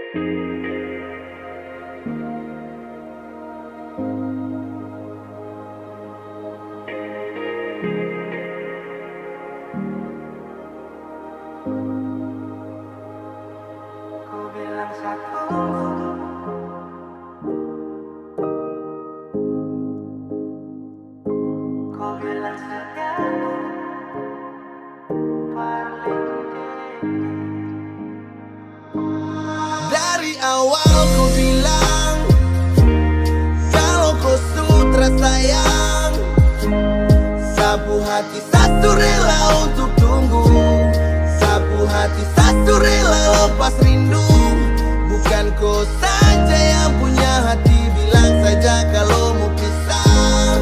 Ku bilang satu, ku bilang satu, dari awal ku bilang kalau kau sutra sayang, sapu hati satu rela untuk tunggu, sapu hati satu rela lepas rindu. Bukan kau saja yang punya hati, bilang saja kalau mau pisah.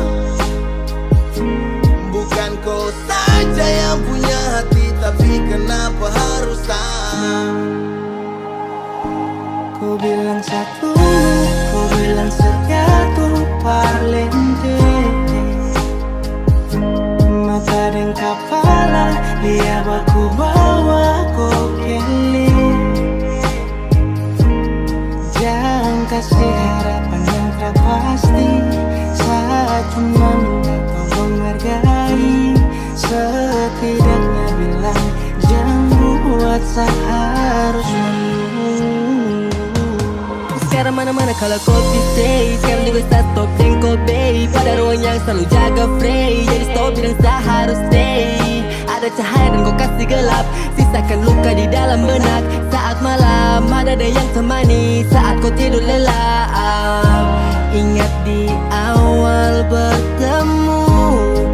Bukan kau saja yang punya hati, tapi kenapa harus ku bilang satu, ku bilang satu parlente. Mata dan kepala dia baku bawa kokeli. Jangan kasih harapan yang tak pasti, saat cuma minta tolong hargai. Setidaknya bilang jangan buat seharus menunggu. Sekarang mana-mana kalau kopi stay. Sekarang juga start stop dan kobe. Pada ruang yang selalu jaga free. Jadi stop bilang seharus stay. Ada cahaya dan kau kasih gelap, sisakan luka di dalam benak. Saat malam ada yang temani, saat kau tidur lelap. Ingat di awal bertemu,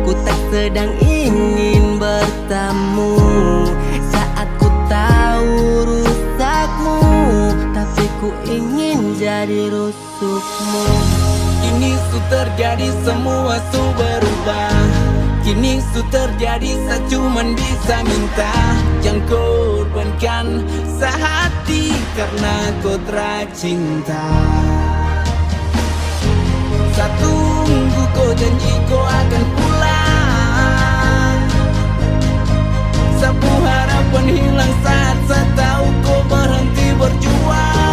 ku tak sedang ingin bertamu. Saat ku tahu rusakmu, tapi ku ingin jadi rusukmu. Kini su terjadi semua su berubah. Kini su terjadi saya cuman bisa minta, jangan korbankan sehati karena kau tercinta. Saya tunggu kau janji kau akan pulang. Sapu harapan hilang saat saya tahu kau berhenti berjuang.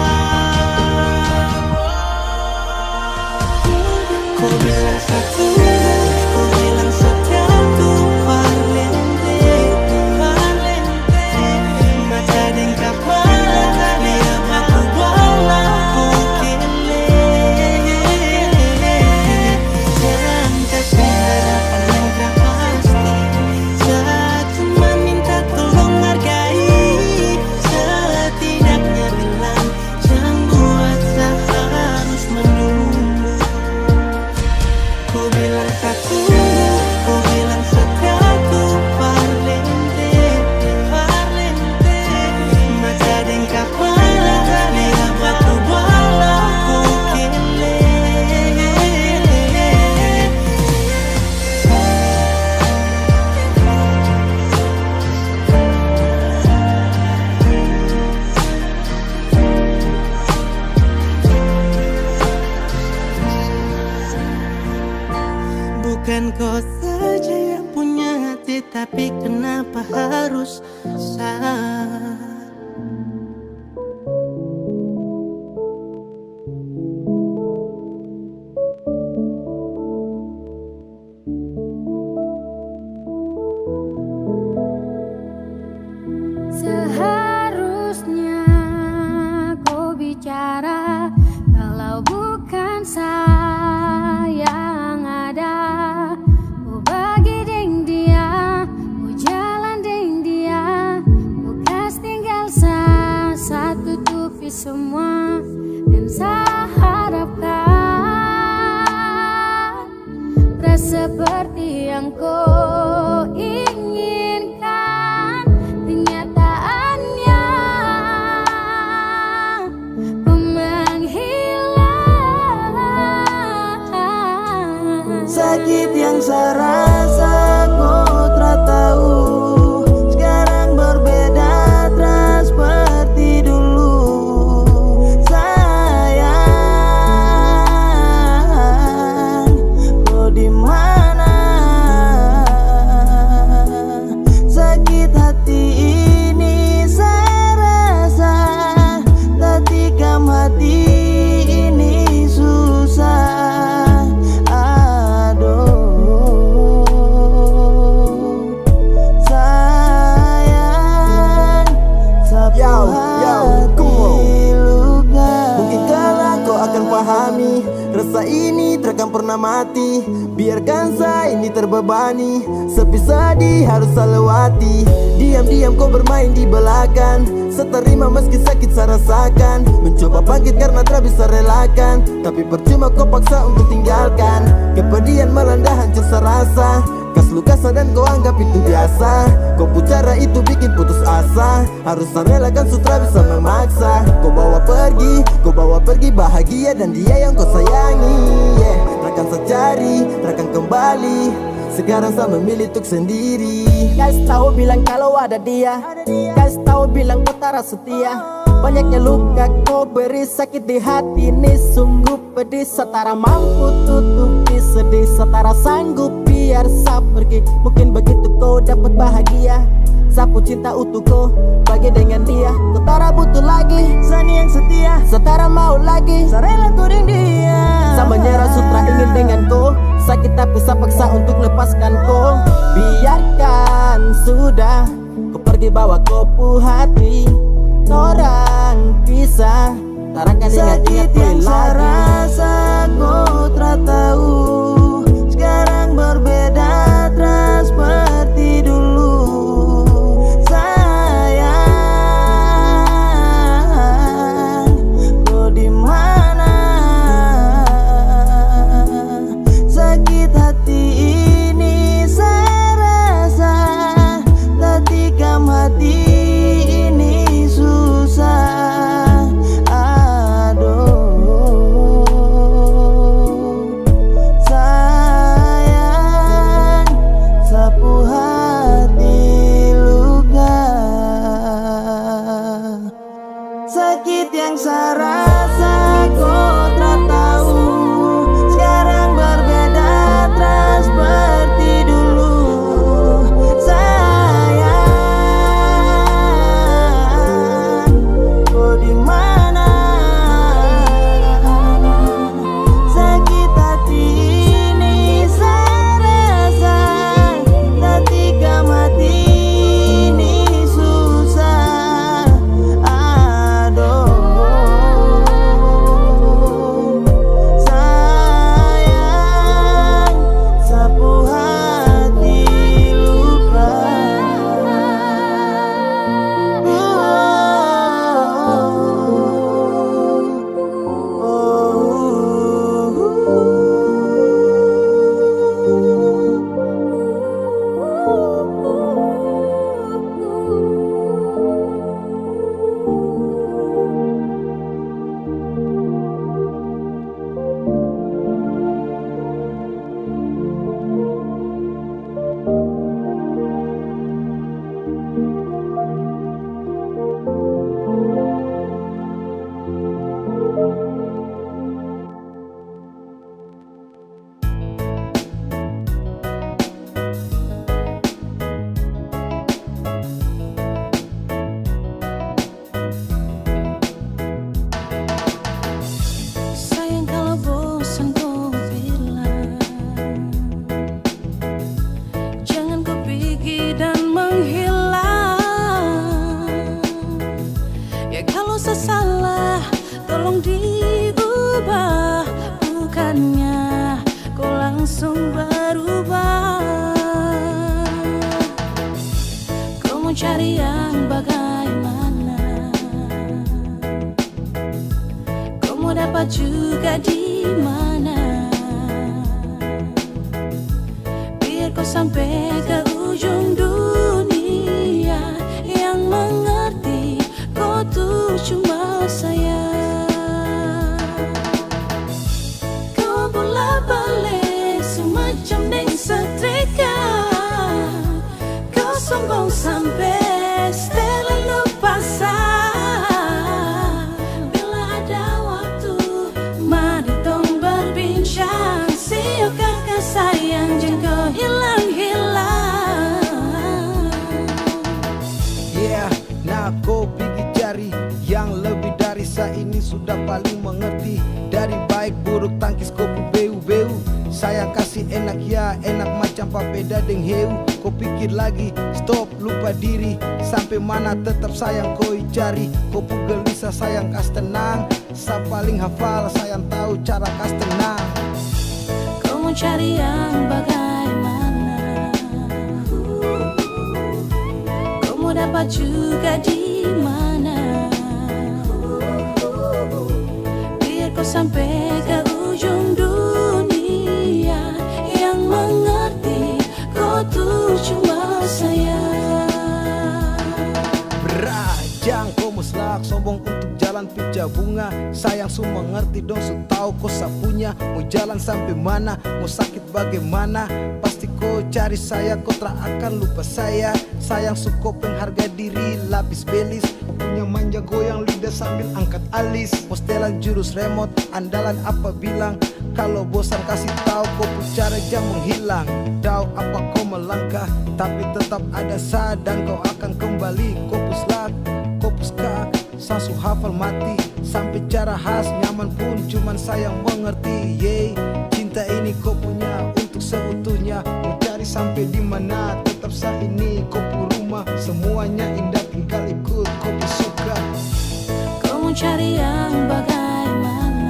Ku bilang satu, ku bilang satu parlente. Mata dan kepala dia baku bawa kokeli. Jangan kasih harapan yang tak pasti, saat cuma minta tolong hargai. Setidaknya bilang jangan buat seharus menunggu. Ku bilang satu, ku bilang satu parlente. Mata dan kepala dia baku bawa kokeli. Bukan kau saja yang punya hati, tapi kenapa harus sah? Seharusnya kau bicara, kalau bukan saya yang ada. Ku bagi deng dia, ku jalan deng dia, ku kas tinggal satu tutupi semua. Dan saya harapkan rasa seperti yang kau inginkan. Kenyataannya menghilang. Sakit yang saya rasa kau tak tahu. Sekarang berbeda tak seperti dulu. Sayang, kau di mana? mati. Biarkan saya ini terbebani, sepi sedih harus saya lewati. Diam-diam kau bermain di belakang, seterima meski sakit saya rasakan. Mencoba bangkit karena tak bisa relakan, tapi percuma kau paksa untuk tinggalkan. Kepedihan melanda hancur serasa, kas luka dan kau anggap itu biasa. Kau bicara itu bikin putus asa, harus saya relakan sutra bisa memaksa. Kau bawa pergi bahagia dan dia yang kau sayangi, yeah. Takkan saya cari, takkan kembali, sekarang saya memilih untuk sendiri. Kasih tahu bilang kalau ada dia, kasih tahu bilang kau tak setia. Banyaknya luka kau beri, sakit di hati ini sungguh pedih. Setara mampu tutupi sedih, setara sanggup biar saya pergi. Mungkin begitu kau dapat bahagia, sapu cinta utuh kau bagi dengan dia. Kau tak butuh lagi Sani yang setia, setara mau lagi saya rela tuding dia. Saya menyerah sutra ingin dengan kau, sakit tapi saya paksa untuk lepaskan kau. Biarkan sudah, kau pergi bawa kopu hati. Orang pisah, tarakan ingat-ingat yang saya lagi. rasa kau tak tahu, sekarang berbeda tak seperti dulu. Sayang, kau di mana? Sakit hati ini saya rasa, tak tikam hati. Sakit yang saya rasa kau tak tahu, sekarang berbeda tak seperti dulu. Sayang, kau di mana? Sakit hati ini saya rasa, tak tikam hati ini susah. Salah, tolong diubah, bukannya kau langsung berubah. Kau mau cari yang bagaimana, kau mau dapat juga di mana. Biar kau sampai ke ujung dunia, yang mengerti kau tuh cuma saya. Kau bola balik semacam neng setrika, kau sombong sampai setelah lupa sah. Bila ada waktu, mari tong berbincang, siapkan sayang jangan kau hilang-hilang. Yeah, nah kau pergi cari yang lebih dari saya ini sudah paling mengerti. Dari baik buruk tangkis kau beu-beu, sayang kasih enak ya enak macam papeda deng heu. Kau pikir lagi, stop lupa diri, sampai mana tetap sayang kau cari. Kau gelisah sayang kas tenang, saya paling hafal sayang tahu cara kas tenang. Kau mau cari yang bagaimana? Kau mau dapat juga di mana? Biar kau sampai ke ujung dunia, yang mengerti kau tuh cuma saya. Berajang kau muslak sombong untuk jalan pica bunga. Sayang su mengerti dong, su tahu kau sapunya. Mau jalan sampai mana, mau sakit bagaimana, pasti kau cari saya, kau tak akan lupa saya. Sayang su kau pengharga diri, lapis belis. Kau punya manja goyang lidah sambil angkat alis. Mau setelan jurus remote, andalan apa bilang. Kalau bosan kasih tahu kau pun cara jam menghilang. Tahu apa kau melangkah, tapi tetap ada saat dan kau akan kembali. Kau puslak, kau puska, sasu hafal mati. Sampai cara khas nyaman pun cuman sayang mengerti. Yeay, cinta ini kau punya untuk seutuhnya. Mau cari sampai di mana, tetap saya ini kau pu rumah. Semuanya indah tinggal ikut kau pu suka. Kau mau cari yang bagaimana?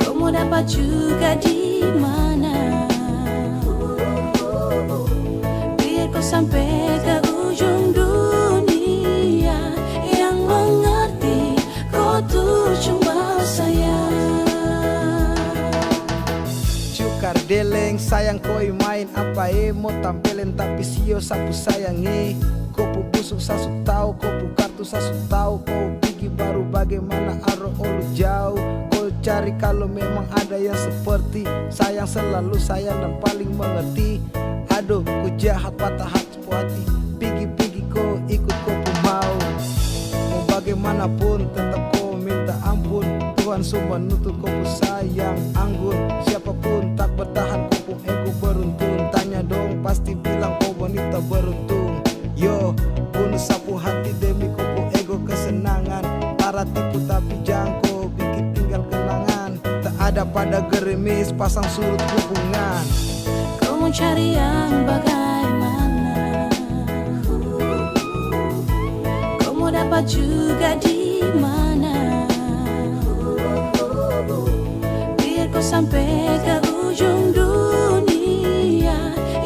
Kau mau dapat juga di mana? Biar kau sampai ke ujung dunia, yang mengerti kau tuh cuma saya. Cukar deleng sayang koi main apa mau tampilin tapi sio sapu sayangi. Kau pu busuk sasu tahu, kau pu kartu sasu tahu. Kau pergi baru bagaimana aro olu jauh. Kau cari kalau memang ada yang seperti sayang, selalu sayang dan paling mengerti. Aduh ku jahat patah hati puati. Pigi-pigi kau ikut kau pu mau. Mau bagaimanapun tetap kau minta ampun. Tuhan semua menuntut kau pu sayang anggun. Siapapun tak bertahan kau pu ego beruntun. Tanya dong pasti bilang kau wanita beruntung. Yo, bunuh sapu hati demi kau pu ego kesenangan. Para tipu tapi jangko bikin tinggal kenangan. Tak ada pada gerimis pasang surut hubungan. Kau mau cari yang bagaimana? Kau mau dapat juga di mana? Biar kau sampai ke ujung dunia,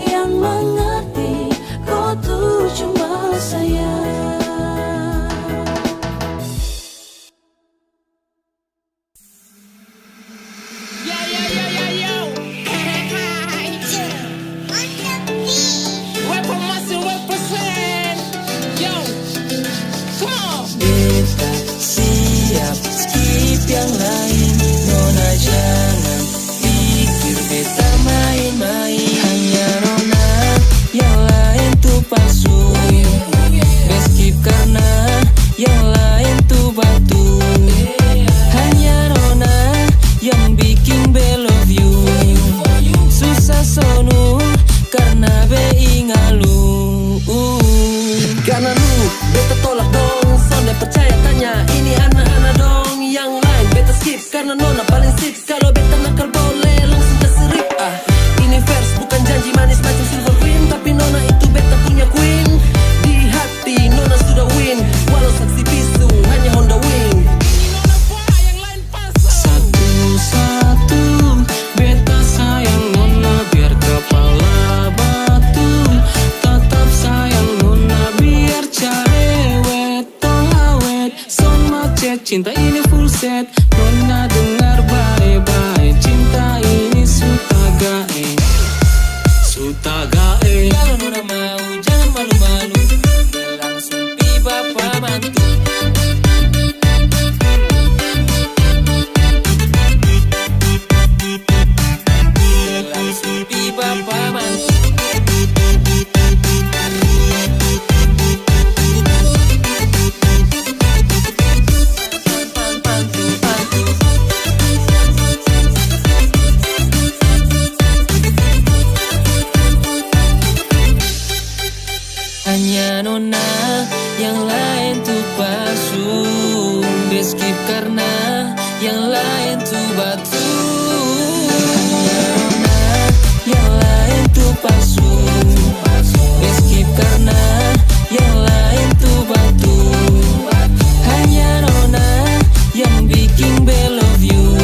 yang mengerti kau tuh cuma saya. Beta siap skip yang lain, nona jangan pikir beta main-main. Hanya nona yang lain tuh palsu, skip karena yang lain tuh batu. Hanya nona yang bikin be love you, susah sonu karena be ingalu. Karena lu beta tolak dong, sonde percaya tanya ini anak-anak dong. Yang lain beta skip karena nona paling six. Kalau beta nakal boleh langsung keserip. Ini verse bukan janji manis macam silver queen, tapi nona itu beta punya queen. Di hati nona sudah win, walau saksi bisu hanya Honda Wing. Satu-satu beta sayang nona biar kepala batu. Tetap sayang nona biar cerewet tong awet. Son macet cinta ini full set. Nona dengar baik-baik, cinta ini sutagae. Sutagae. Kalau nona mau jangan malu-malu, langsung pi bapak mantu. Langsung pi bapak mantu. Hanya nona yang lain tuh palsu, skip karena yang lain tuh batu. Hanya nona yang lain tuh palsu, skip karena yang lain tuh batu. Hanya nona yang bikin be love you,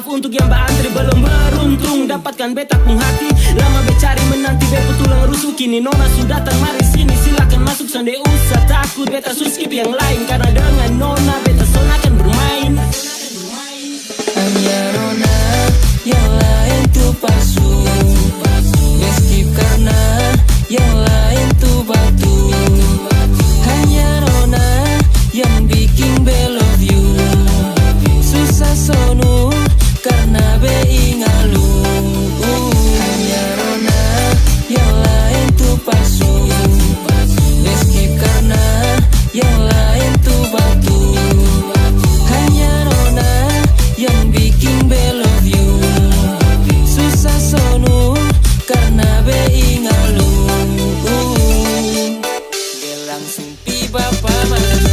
Maaf untuk yang berantri belum beruntung dapatkan beta pung hati. Lama becari menanti beta tulang rusuk. Kini nona sudah datang mari sini silakan masuk. Sonde usah takut beta skip yang lain. Karena dengan nona beta son akan bermain. Hanya nona yang lain tuh palsu. Skip karena yang lain tuh batu. Hanya nona yang bikin be love you. Susah sonu karena be ingalu. Hanya nona yang lain tuh palsu. Skip karena yang lain tuh batu. Hanya nona yang bikin be love you. Susah sonu karena be ingalu. Be langsung pi bapa malu.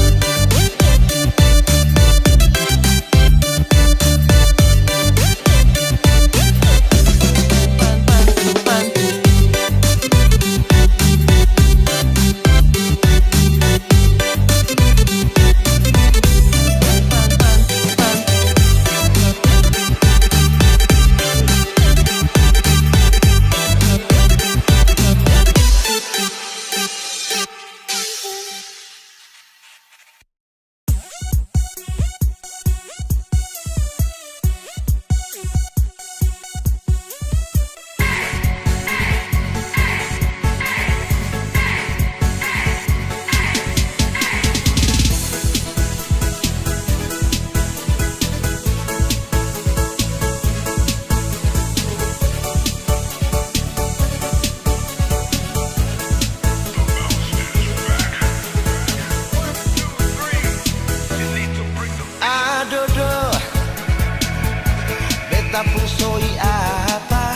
Beta pusoi apa?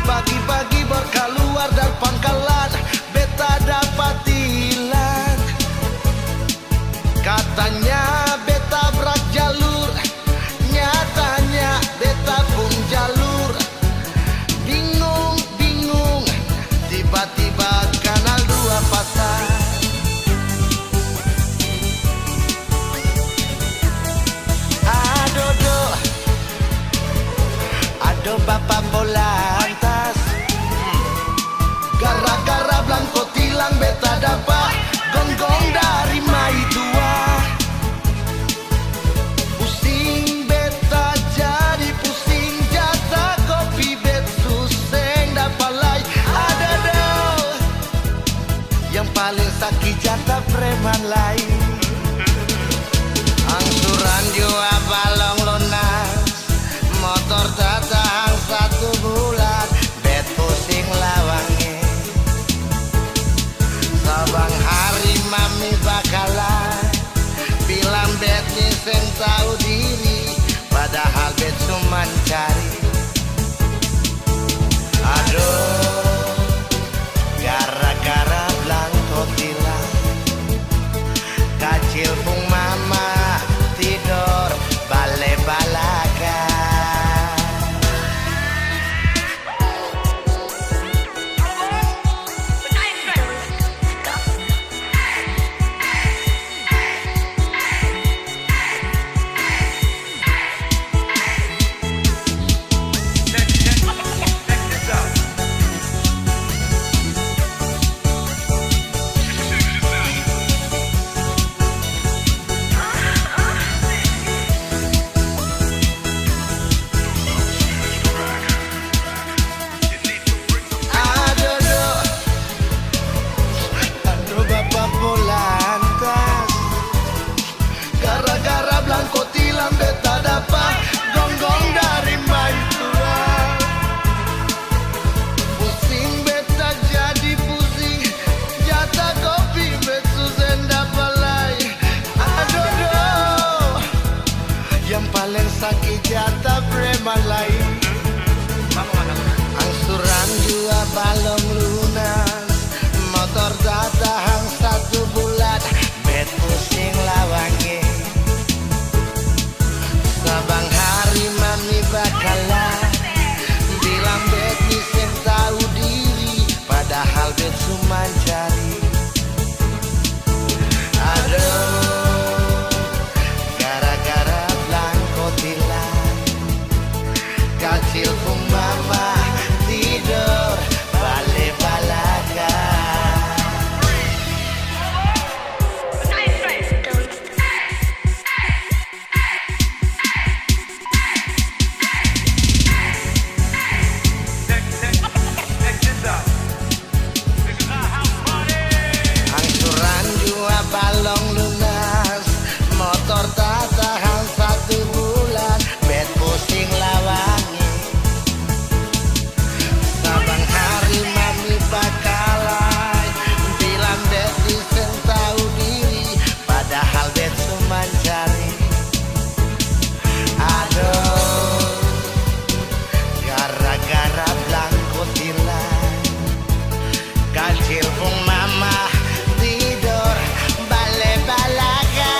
Pagi-pagi berkeluar dari pangkalan, beta dapat hilang. Katanya beta berak jalur, nyatanya beta pun jalur. Bingung, tiba-tiba kanal 2 patah. Aduh bapak polantas, gara-gara belangko tilang beta dapat gonggong dari mai tua. Pusing beta jadi pusing, jatah kopi bet suseng dapat lai. Ada dong yang paling sakit jatah preman lain. Angsuran jua balong lunas, motor tak tahan 1 bulan, bet pusing lawange. Sabang hari mami bakalan bilang bet nyisen tahu diri, padahal bet cuma cari. Aduh, gara-gara belangko tilang, kacil pung mama tidur bale-balakan. belum lunas, motor tak tahan 1 bulan, bet pusing lawangi. Sabang hari mami bakalai, bilang bet disen tahu diri, padahal bet cuma cari. Aduh, gara-gara belangko tilang, kacil pun mama tidur bale-balaga.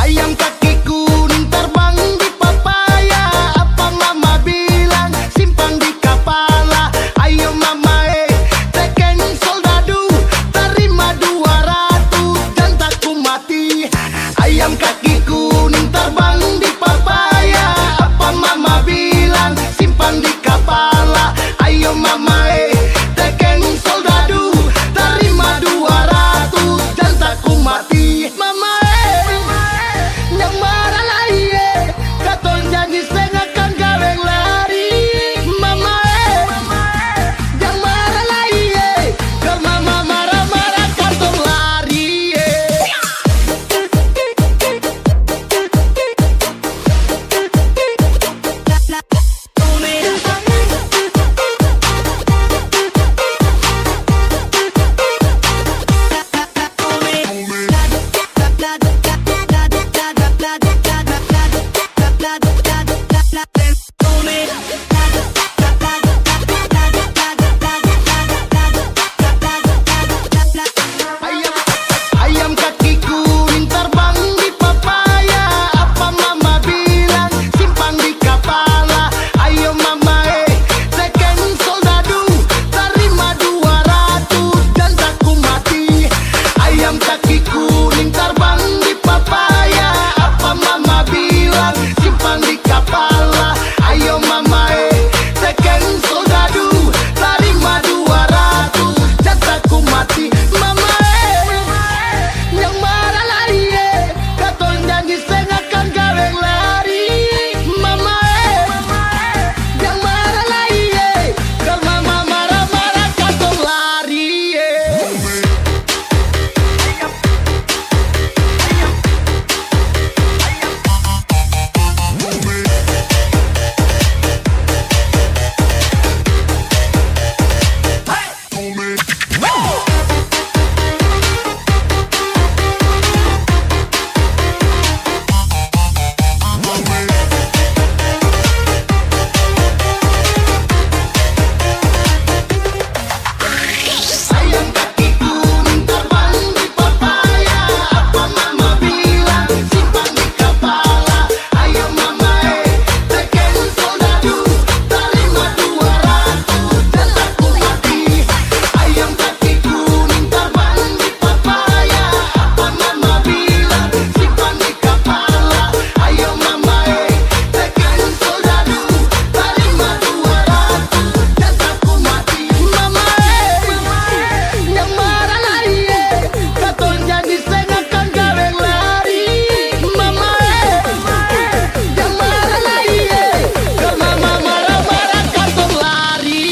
Ayam kaki kuning terbang di papaya, apa mama bilang simpan di kepala. Ayo mama teken soldadu, terima 200 dan takku mati. Ayam kaki kuning terbang di papaya, apa mama bilang simpan di kepala. Ayo mama teken soldadu, terima 200 dan takku mati. Mama yang marah lagi katon janji setengah kan gaweng lari. Mama yang marah lagi kalau mama marah-marah katon lari. Ayam kaki kuning terbang di papaya, apa mama bilang simpan di kepala. Ayo mama teken soldadu, terima 200 dan takku mati. Ayam kaki kuning terbang di papaya, apa mama bilang simpan di kepala. Ayo mama teken soldadu, terima 200 dan takku mati. Mama yang marah lari katon janji setengah kan gaweng lari. Mama yang marah lari kalau mama marah-marah katon lari. Ayam kaki kuning terbang di papaya, apa mama bilang simpan di kepala. Ayo mama teken soldadu, terima 200 dan takku mati. Ayam kaki kuning terbang di papaya, apa mama bilang simpan di kepala. Ayo mama teken soldadu, terima 200 dan takku mati. Mama yang marah lari katon jadi setengah kan gaweng lari. Mama yang marah lari kalau mama marah-marah katon lari.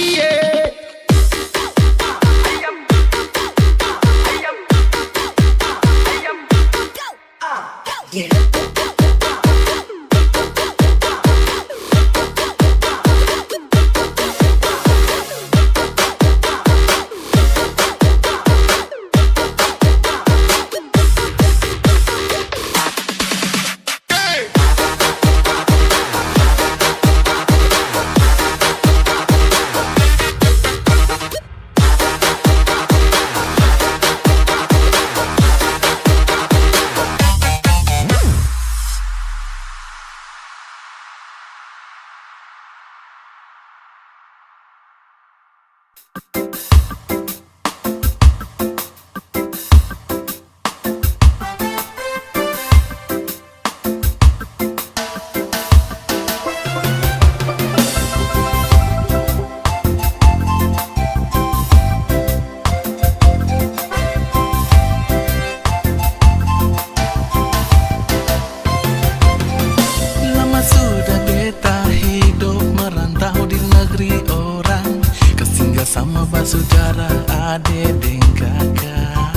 saudara, adik dan kakak.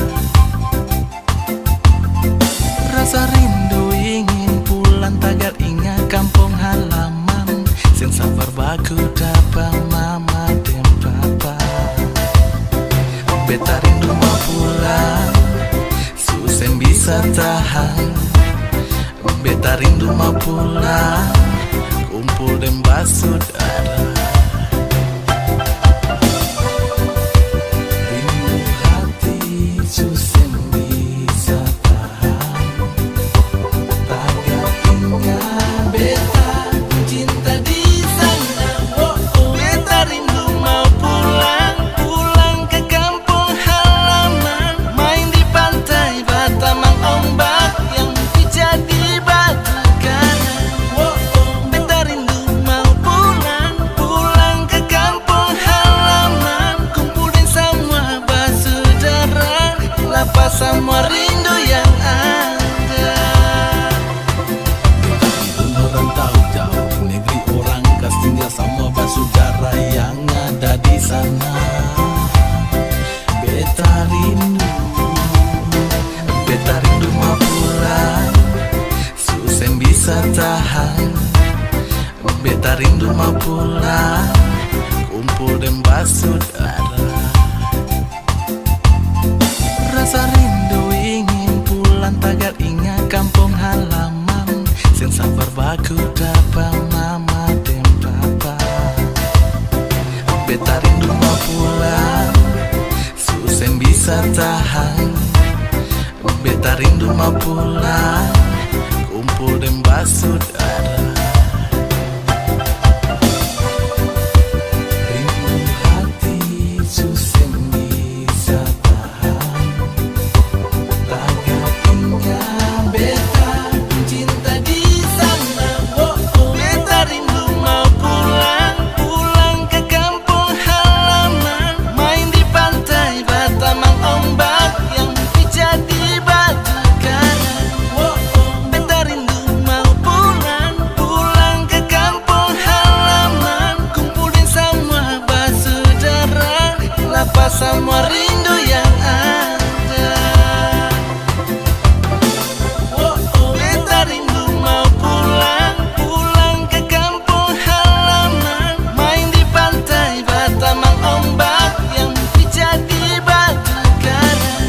Rasa rindu ingin pulang tagar ingat kampung halaman. Sen sabar baku dapat mama dan papa. Beta rindu mau pulang, susen bisa tahan. Beta rindu mau pulang, kumpul dan basudara. Rindu hati susen bisa tahan. Tagar ingat beta cinta di sana. Beta rindu mau pulang, pulang ke kampung halaman. Main di pantai Batamang ombak yang jadi batu karang. Beta rindu mau pulang, pulang ke kampung halaman. Kumpulin semua basudara, lapas semua rindu yang ada. Merantau jauh negeri orang, kas tinggal sama basudara yang ada di sana. Beta rindu mau pulang, susen bisa tahan. Beta rindu mau pulang, kumpul dan basudara. Rasa rindu ingin pulang tagar ingat kampung halaman. Sen sabar baku dapat mama dan papa. Beta rindu mau pulang, susen bisa tahan. Beta rindu mau pulang, kumpul dan basudara. Rindu hati susen bisa tahan. Tagar ingat beta cinta di sana. Beta rindu mau pulang, pulang ke kampung halaman. Main di pantai Batamang ombak yang jadi batu karang. Beta rindu mau pulang, pulang ke kampung halaman. Kumpulin semua basudara, lapas semua rindu yang ada. Beta rindu mau pulang, pulang ke kampung halaman. Main di pantai Batamang ombak yang jadi batu karang.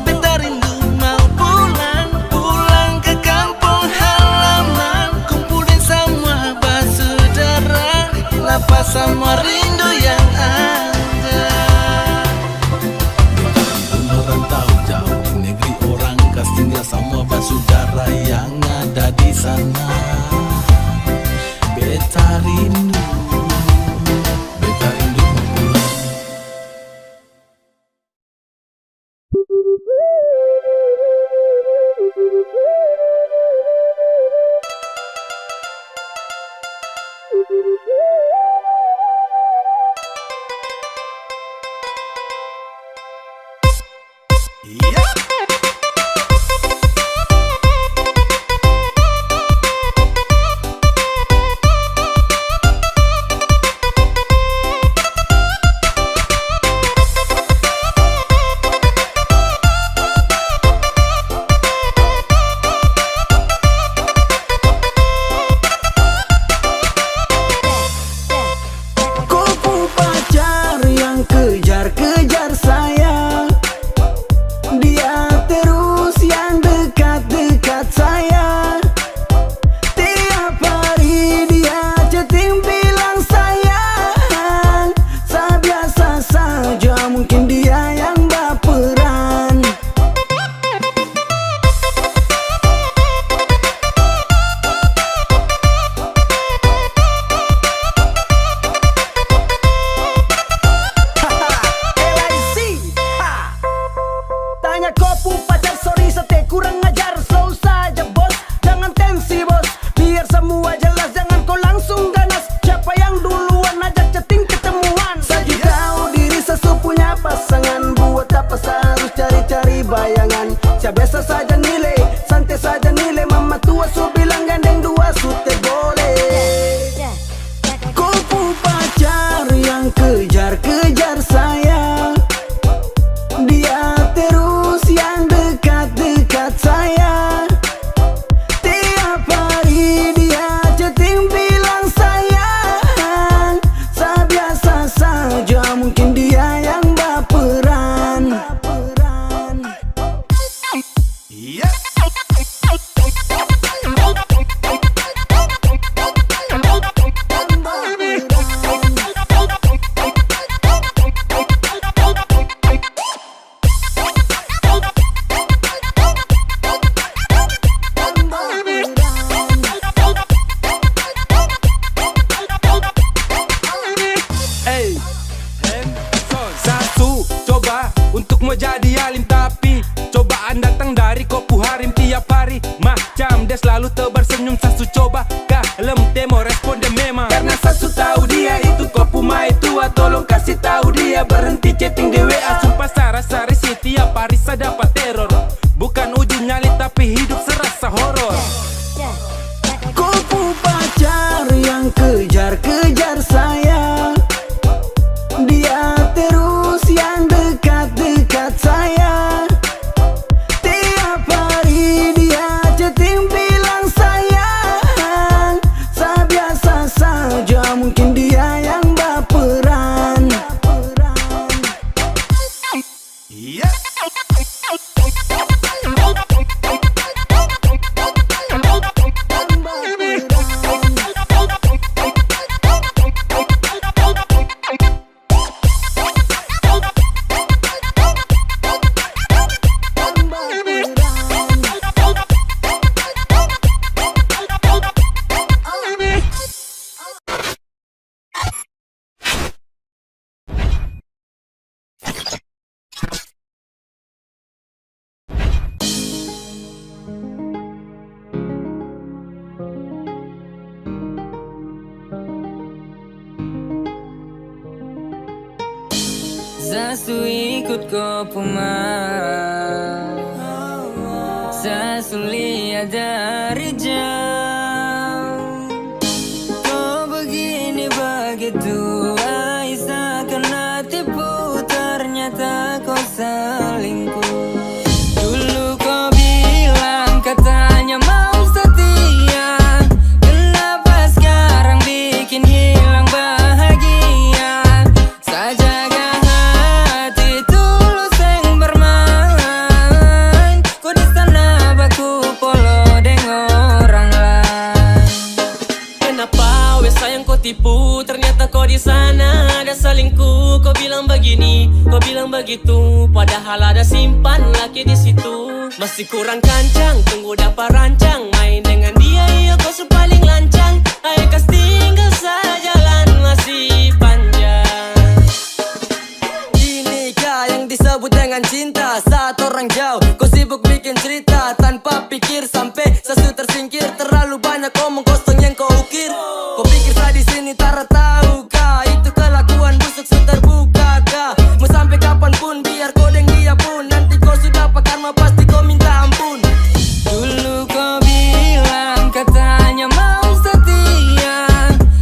Beta rindu mau pulang, pulang ke kampung halaman. Kumpulin semua basudara, lapas semua rindu yang ada. Merantau jauh negeri orang, kas tinggal sama basudara yang ada di sana. Beta rindu mau pulang. dia selalu tebar senyum. Sasu coba kalem demo respon dia memang. Karena Sasu tahu dia itu kopu mai tua. Tolong kasih tahu dia berhenti chatting di WA. Sumpah Sarasari sih tiap hari saya dapat teror. Bukan uji nyali tapi hidup serasa horor. Kopu pacar yang kejar-kejar saya. Dia terus yang dekat-dekat saya. Tiap hari dia chatting bilang sayang. Saya biasa saja, mungkin dia yang baperan. Sasu ikut kopu mai, Sasu lihat dari jauh. Kau begini begitu, Aisyah kena tipu. Ternyata kau selingkuh. Dulu kau bilang katanya mau setia. Kenapa sekarang bikin hilang bahagia? Saya jaga hati tulus yang bermain. Kau di sana baku polo dengan orang lain. Kenapa wes sayang kau tipu? Ternyata kau di sana ada selingkuh. Kau bilang begini, kau bilang begitu. Padahal ada simpan laki di situ. Masih kurang kancang, tunggu dapat rancang. Main dengan dia, iya kau paling lancang. Ayo kas tinggal saja, jalan masih panjang. Inikah yang disebut dengan cinta? Saat orang jauh, kau sibuk bikin cerita tanpa pikir sampai Sasu tersingkir. Terlalu banyak omong kosong yang kau ukir. Kau pikir saya di sini tak tahu kah? Itu kelakuan busuk terbuka kah? Mau sampai kapanpun biar kau deng dia pun. Nanti kau sudah karma pasti kau minta ampun. Dulu kau bilang katanya mau setia.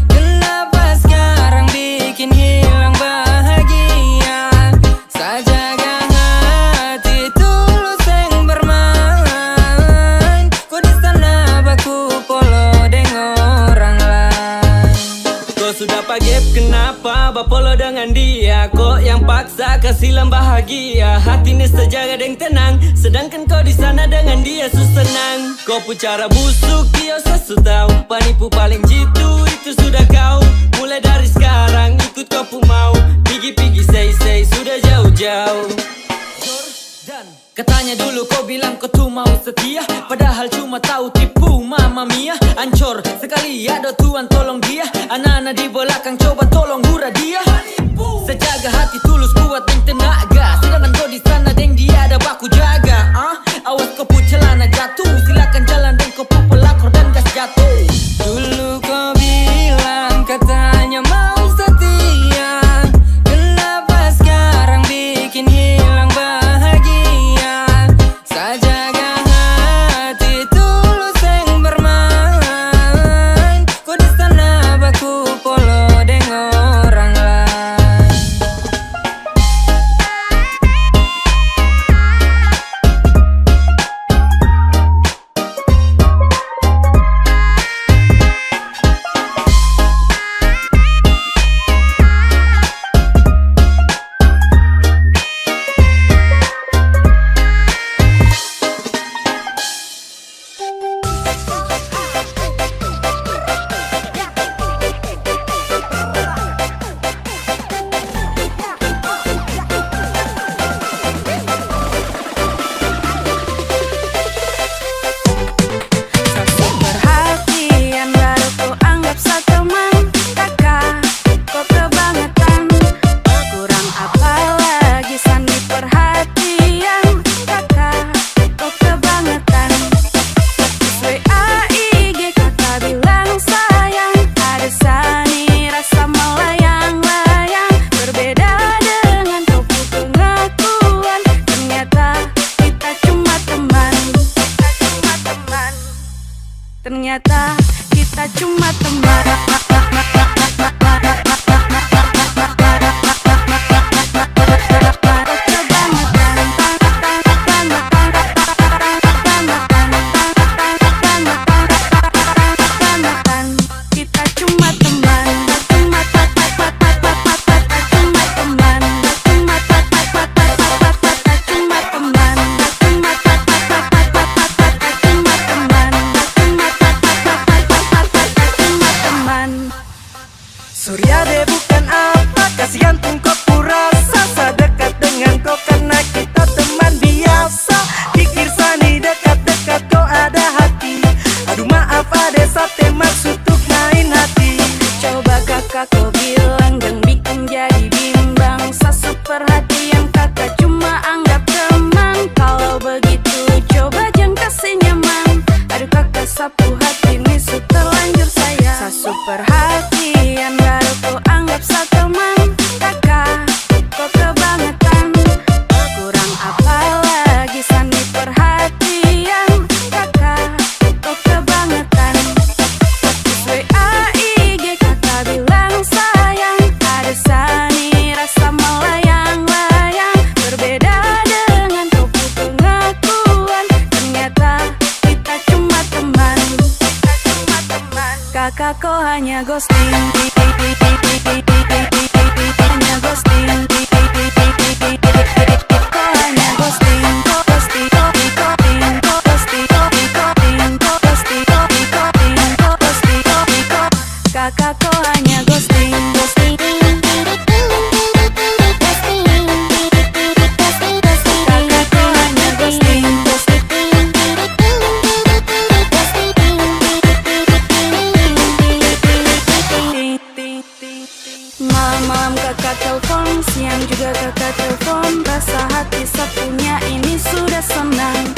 Kenapa sekarang bikin hilang bahagia? Saya jaga hati tulus yang bermain. Kau di sana baku polo dengan orang lain. Kau sudah pagep kenapa bapolo dengan dia? Kok yang paksa kasih bahagia? Hati ini sejaga dan tenang. Sedangkan kau di sana dengan dia senang. Kau pun cara busuk dia Sasu tahu. Penipu paling jitu itu sudah kau. Mulai dari sekarang ikut kau pun mau. Pigi-pigi say sudah jauh-jauh. Katanya dulu kau bilang kau tuh mau setia. Padahal cuma tahu tipu mama mia. Ancor sekali ada Tuhan tolong dia. Anak-anak di belakang coba tolong hura dia. Sejaga hati tulus kuat dan tenaga. Sedangkan kau di sana deng dia ada baku jaga. Awas kau pun celana jatuh. Silakan jalan dan kau pun pelakor dan gas jatuh. Dulu kau bilang katanya mau setia. Kenapa sekarang bikin hilang bahagia? Saya jaga hati tulus yang bermain. Kau di sana baku polo dengan orang lain. Ternyata kita cuma teman. Kita cuma teman. Surya deh bukan apa, kasihan pun kau kurasa. Sedekat dengan kau karena kita teman biasa. Pikir sani dekat-dekat kau ada hati. Aduh maaf ada sate maksud untuk main hati. Coba kakak kau bilang dan bikin jadi bimbang. Sasu perhatian kakak cuma anggap teman. Kalau begitu coba jangan kasih nyaman. Aduh kakak sapu hati ini su terlanjur sayang. Sasu perhatian baru kau anggap sa teman. Kakak kau kebangetan. Kurang apa lagi sani perhatian. Kakak kau kebangetan. WA IG kakak bilang sayang. Ada sani rasa melayang-layang. Berbeda dengan kau pengakuan. Ternyata kita cuma teman. Kakak kau hanya ghosting. Hanya ghosting. Kau hanya ghosting. Ghosting. Ghosting. Ghosting. Ghosting. Ghosting. Kakak kau hanya ghosting. Ghosting. Kakak kau hanya ghosting. Malam-malam kakak telepon, siang juga kakak telepon. Rasa hati satunya ini sudah senang.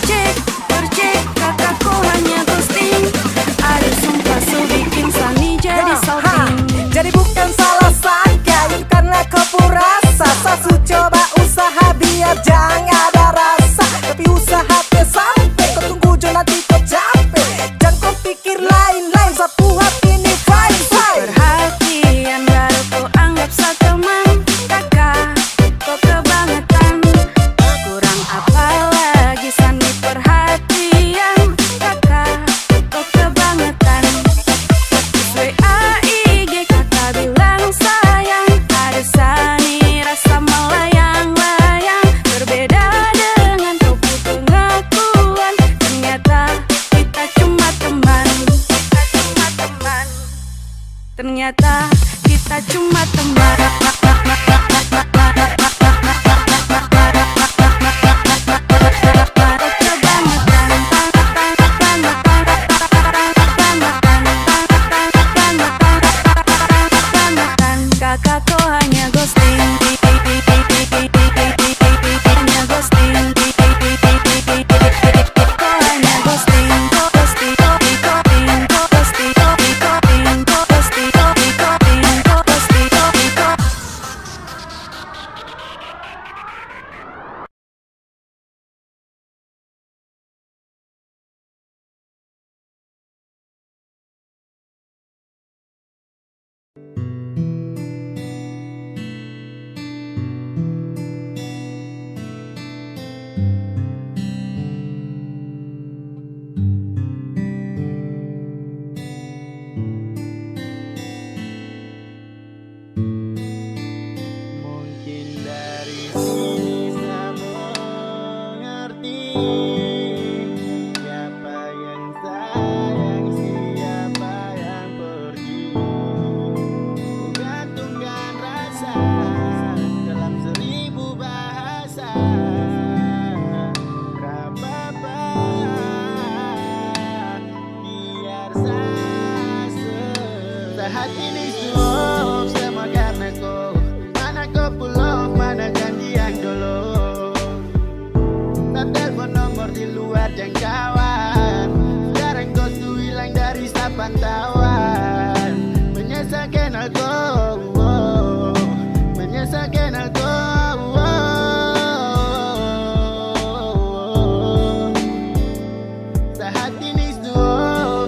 Cek, bercek, kakak kau hanya ghosting. Ada sumpah su bikin sani jadi salting. Jadi bukan salah saya, karena kau purasa. Sasu coba usaha biar jangan ada rasa. Tapi usaha te sampai, kau tunggu jo nanti kau capek. Jangan kau pikir lain-lain, sapu hati ini fine. Perhatian baru kau anggap sa teman. Kakak kau kebangetan. Kurang apa lagi sani perhatian. Kakak kau kebangetan. WA IG kakak bilang sayang. Ada sani rasa melayang-layang. Berbeda dengan kau pengakuan. Ternyata kita cuma teman. Ternyata kita cuma teman. Kakak kau hanya ghosting. Hanya ghosting. Kau hanya ghosting. Ghosting. Ghosting. Ghosting. Ghosting. Mungkin dari sini kamu ngerti siapa yang sayang, siapa yang pergi. Gantungkan rasa dalam 1000 bahasa. Gapapa biar saat ini semua semua karena kau. Mana kau pulang, mana janji yang dulu. Tak telepon nomor di luar jangkauan. Sekarang kau tuh hilang dari pantauan. Menyesalkan aku, menyesalkan aku. Saat ini semua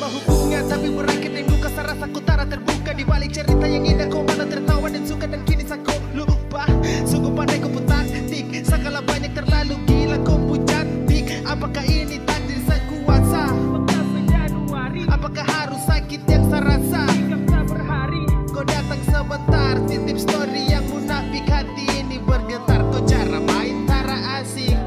menambah hubungan, tapi berakhir rindu kasar rasa ku tak terbuka. Di balik cerita yang indah kau malah tertawa dan suka, dan kini kau lupa. Sungguh pandai kau putar tik, segala banyak terlalu gila kau cantik. Apakah ini takdir sang kuasa? Apakah harus sakit yang saya rasa? Kau datang sebentar, titip story yang munafik, hati ini bergetar. Kau cara main tara asik.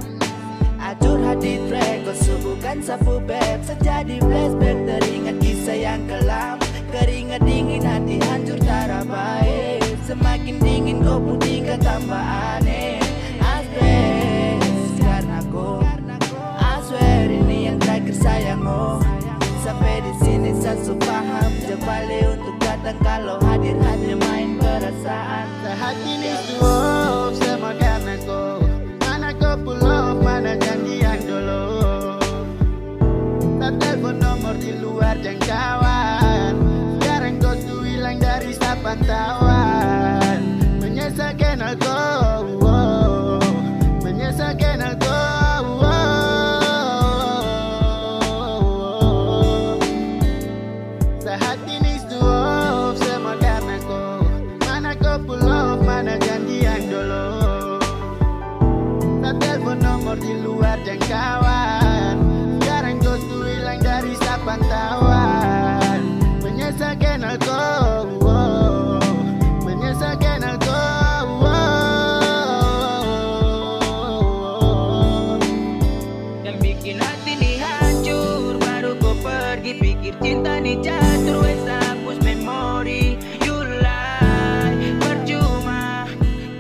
Atur hati track, kau subuhkan sapu beb. Sejadi flashback teringat kisah yang kelam. Keringat dingin hati hancur tara baik. Semakin dingin kau pun tinggal tambah aneh. Asbes karena kau, I swear ini yang terakhir sayang oh. Sampai di sini saya paham, jebale untuk datang kalau hadir hanya main perasaan. Sehati ini suap semua karena kau. Mana kau pull off, mana janji yang dulu. Tak telepon nomor di luar jangkauan. Sekarang kau tuh hilang dari pantauan. Menyesal kenal kau, menyesal kenal kau. Sehati ini suap semua karena kau. Mana kau pull off, mana janji yang dulu. Tak telepon nomor di luar jangkauan. Sekarang kau tuh hilang dari pantauan. Menyesal kenal kau, menyesal kenal kau. Yang bikin hati ini hancur, baru kau pergi. Pikir cinta ini jatuh, wes hapus memori. You lie, percuma,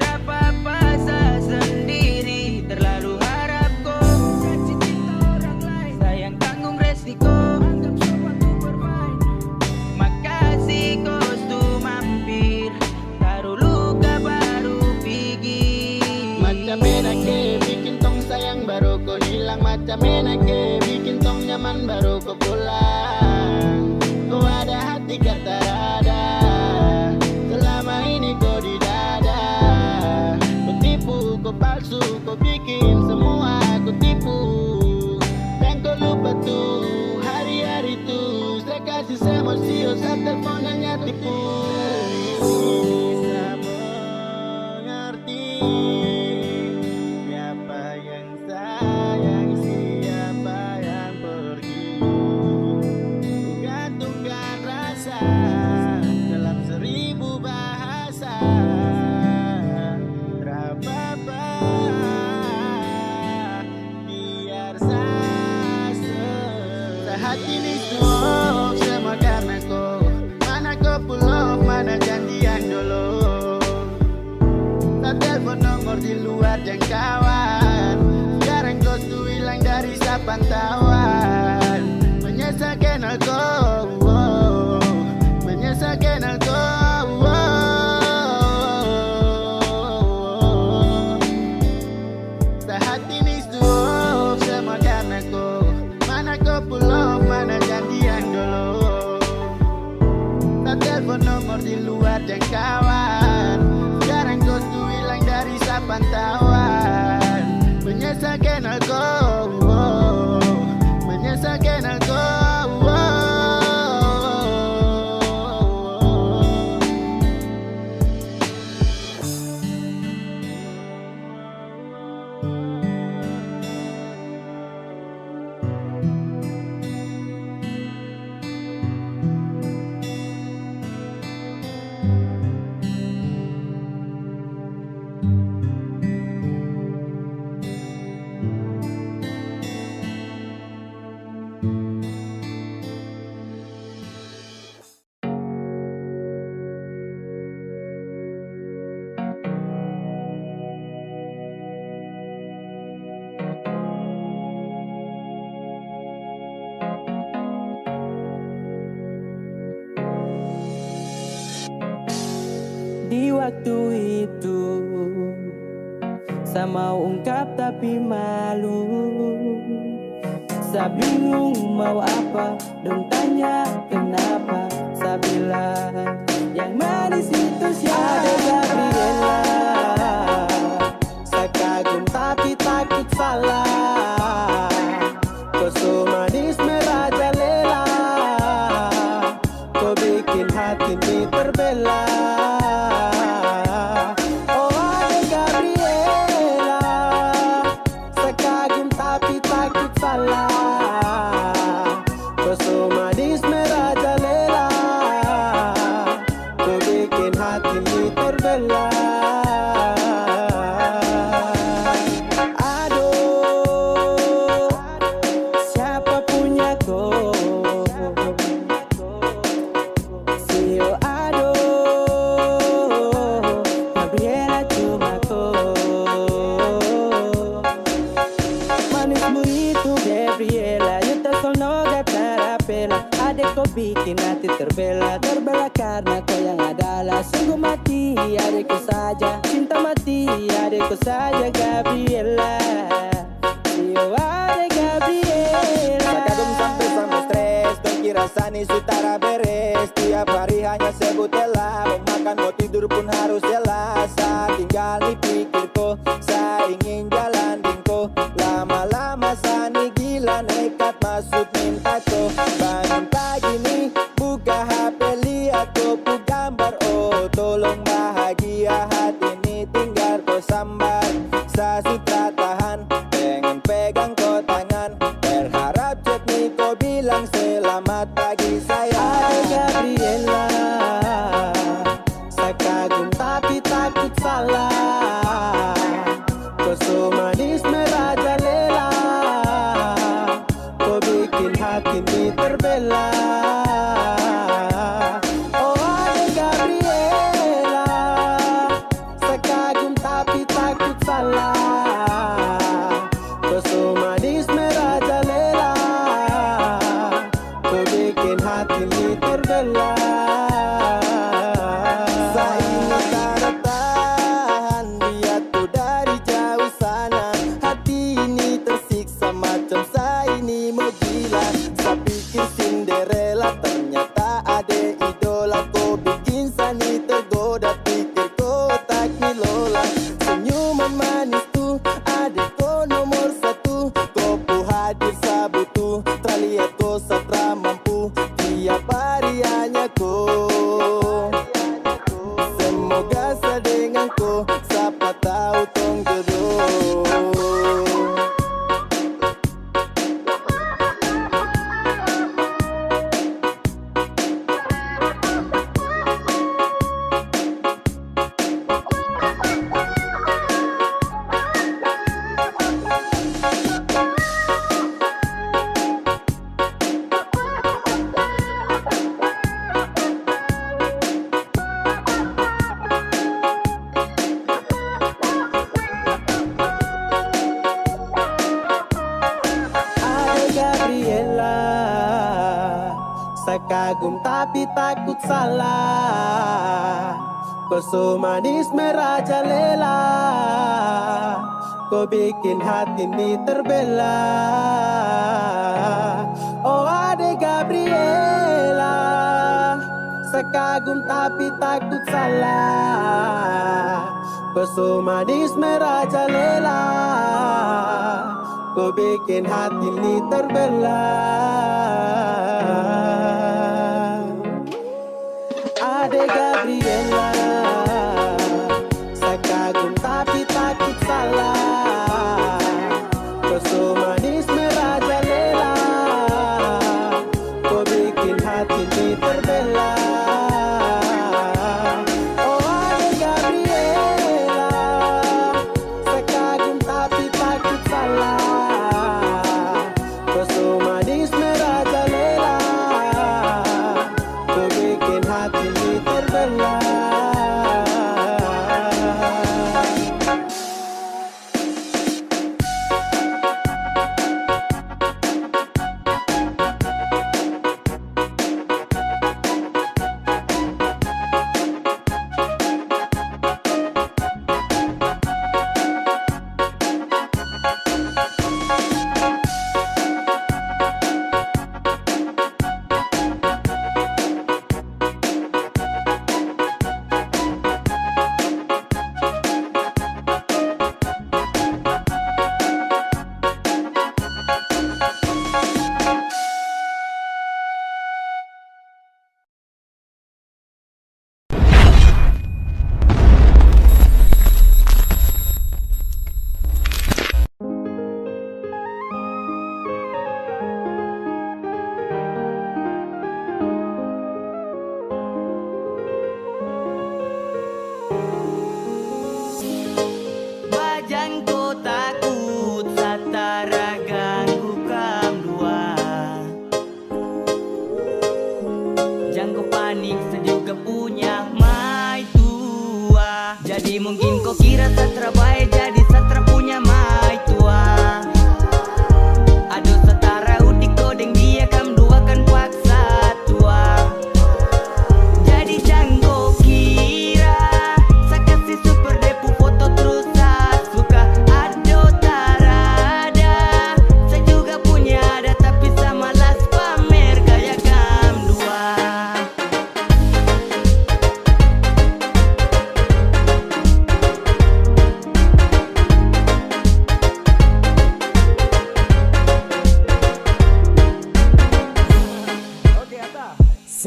tak apa-apa saya sendiri. Terlalu harap kau janji cinta orang lain. Sayang tanggung resiko, anggap sesuatu bermain. Makasih kau tuh mampir, taruh luka baru pergi. Macam enake bikin tong sayang baru kau hilang. Macam enake bikin tong nyaman baru kau pulang. Kau ada hati kata ada, selama ini kau di dada. Kau tipu, kau palsu, kau bikin semua kau tipu. Dan kau lupa tuh hari-hari tuh saya kasih emosi, saat teleponannya tipu. Bisa mengerti siapa yang sayang, siapa yang pergi. Gantungkan rasa dalam 1000 bahasa. Rapapa biar saya sehati ini suap semua karena kau. Mana kau pull off, mana janji yang dulu. Tak telepon nomor di luar jangkauan. Sekarang kau tuh hilang dari pantauan. Menyesal kenal kau, menyesal kenal kau. Sehati ini suap semua karena kau. Mana kau pull off, mana janji yang dulu. Tak telepon nomor di luar jangkauan. Sekarang kau tuh hilang dari pantauan. Menyesal kenal kau, menyesal kenal kau. Di waktu itu saya mau ungkap tapi malu. Saya bingung mau apa, dong tanya kenapa. Saya bilang yang manis itu siapa? Gabriela. Saya kagum tapi takut salah. Kau so manis merajalela. bikin hati terbelah. Terbelah karena kau yang adalah sungguh mati adikku saja. Cinta mati adikku saja Gabriela. Yo ade Gabriela. Sakadum sampai sama stres, dong kira sani sutara beres. Tiap hari hanya sebut Ella, mau makan mau tidur pun harus Ella. Saat tinggal di pikirku, saya ingin jalan dingko. Lama-lama sani gila nekat masuk mintaku. Bangun pagi nih, buka HP lihat kopu gambar. Oh tolong bahagia hati ini tinggal kau sambar. Saya sutra tahan, pengen pegang kau tangan. Berharap chat nih kau bilang selamat pagi sayang. Gabriela, saya kagum tapi takut salah. Kau so manis merajalela, kau bikin hati ini terbelah. Oh ade Gabriela, saya kagum tapi takut salah. Kau so manis merajalela, kau bikin hati ini terbelah. Saya ini tak tahan, lihat tuh dari jauh sana. Hati ini tersiksa macam saya ini mau gila. Saya pikir Cinderella, ternyata ada idola. Kau bikin sani tergoda, pikir kau tak nilola. Senyuman manis tuh, adek kau nomor satu. Kau pu hadir sabutu, terlihat kau satra mampu. Tiap hari hanya kau. Semoga saya dengan kau, siapa tahu tong jodoh. Ade Gabriela, saya kagum tapi takut salah. Kau so manis merajalela, kau bikin hati ini terbelah. Oh ade Gabriela, saya kagum tapi takut salah. Kau so manis merajalela, kau bikin hati ini terbelah. Ade Gabriela, saya kagum tapi takut salah. Kau so manis merajalela, kau bikin hati ini terbelah. Oh ade Gabriela, saya kagum tapi takut salah. Kau so manis merajalela, kau bikin hati ini terbelah.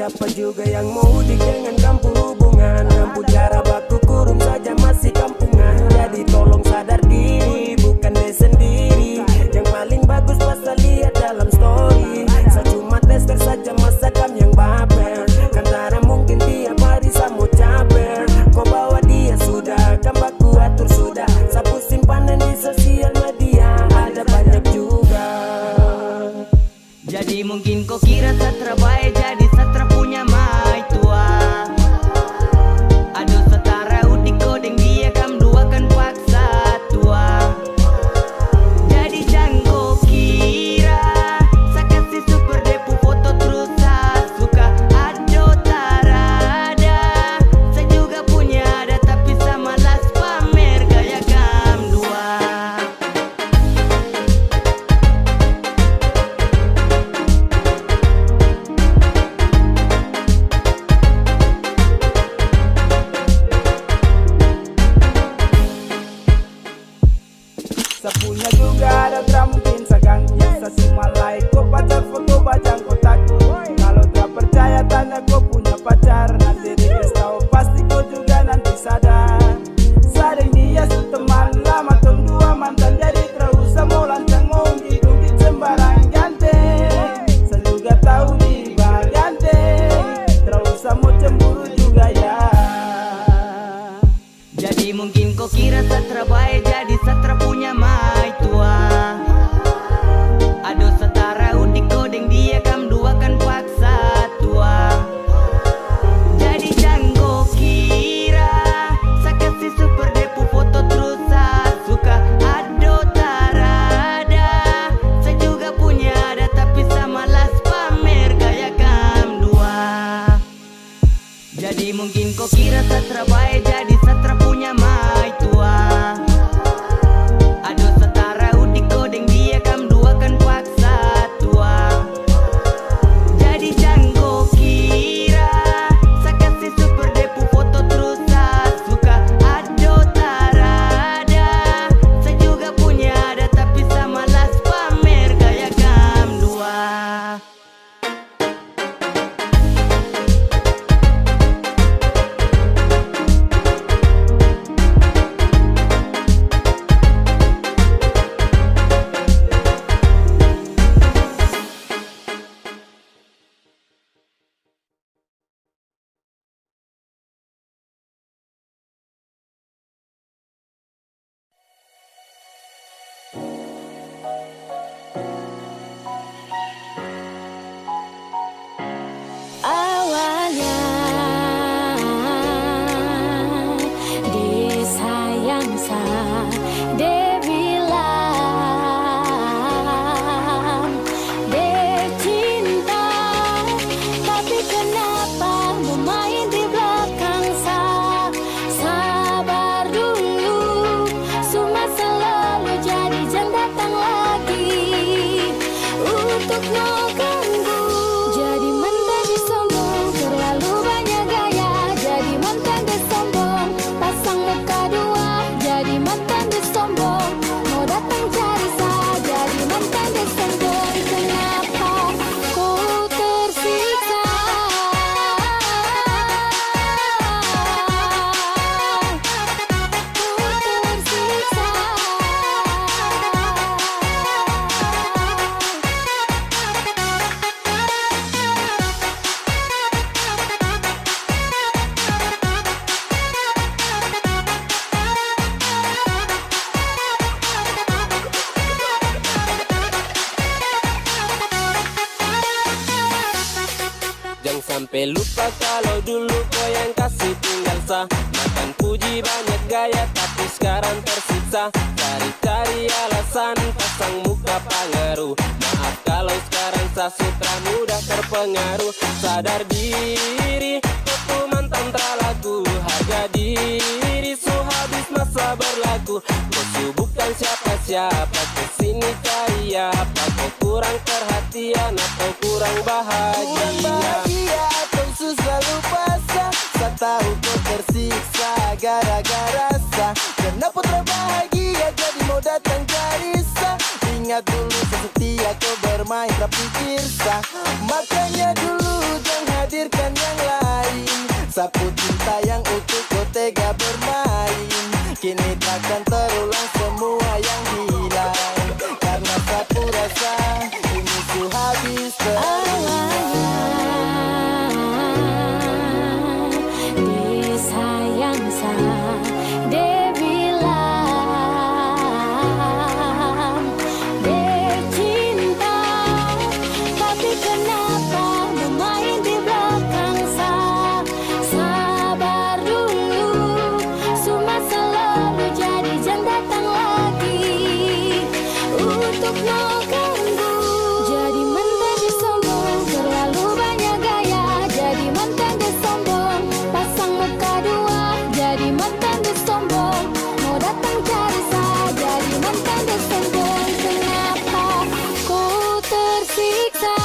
Siapa juga yang mau dengan kampung hubungan? Mampu cara baku kurung saja masih kampungan. Jadi tolong sadar diri, bukan diri sendiri. Yang paling bagus pasal lihat dalam story. Saya cuma tester saja masa kam yang baper. Karena mungkin tiap hari saya mau caper. Kau bawa dia sudah, kan baku atur sudah. Sapu simpanan di sosial media ada banyak juga. Jadi mungkin kau kira satra baik, jadi satra punya mai tua. Aduh setara udik kodeng dia kam dua kan paksa tua. Jadi jangan kau kira saya kasih super depu foto terus saya suka. Aduh tarada, saya juga punya ada tapi saya malas pamer gaya kam dua. Sapunya juga ada drum mungkin saganggu. Sasima like kau pacar foto bajang kotaku. Kalau tak percaya tanya kau punya pacar. Nanti request tahu pasti kau juga nanti sadar. Sadeng dia su teman lama tong dua mantan. Jadi terus mau lancang mau ungkit sembarang ganteng. Saya juga tahu di ganteng. Terus mau cemburu juga ya. Jadi mungkin kau kira satra baik, jadi satra punya mai tua. Aduh setara udik kodeng dia kam dua kan paksa tua. Jadi jangan kau kira saya kasih super depu foto terus saya suka. Aduh tarada, saya juga punya ada tapi saya malas pamer gaya kam dua. Jadi mungkin kau kira satra baik, jadi satra punya mai tua. Aduh setara udik kodeng dia kam dua kan paksa tua. Jadi jangan kau kira saya kasih super depu foto terus saya suka. Aduh tarada, saya juga punya ada tapi saya malas pamer gaya kam dua. Awalnya dia sayang sa, dia bilang dia cinta. Tapi kenapa bermain di belakang sa? Sabar dulu, semua selalu jadi jangan datang lagi untuk mau ganggu. Jadi mantan di sombong, terlalu banyak gaya. Jadi mantan di sombong, pasang muka dua. Jadi mantan di sombong, mau datang cari saya. Jadi mantan di sombong, kenapa ku tersiksa? Ku tersiksa. Jangan sampai lupa kalau dulu kau yang kasih tinggal sah. Makan puji banyak gaya tapi sekarang tersiksa. Cari-cari alasan pasang muka pengaruh. Maaf kalau sekarang saya sutra mudah terpengaruh. Sadar diri kau tuh mantan terlaku. Harga diri su habis masa berlaku. Kau su bukan siapa-siapa, kesini cari apa? Kau kurang perhatian atau kurang bahagia? Kurang bahagia atau susah lupa sah. Saya tahu kau tersiksa gara-gara sah. Kenapa terbahagia jadi mau datang cari sah? Ingat dulu sesetia kau bermain tapi sah. Makanya dulu jangan hadirkan yang lain. Sapu cinta yang utuh kau tega bermain. Kini takkan terulang semua yang hilang, karena sapu rasa ini ku habis terulang. Sayang sa bilang cinta, tapi kenapa bermain di belakang sabar dulu, semua selalu jadi jangan datang lagi untuk mengganggu. Jadi mantan disombong, terlalu banyak gaya. Jadi mantan disombong, pasang muka dua. Jadi mantan disombong, mau datang cari saya. Jadi mantan disombong, kenapa ku tersiksa?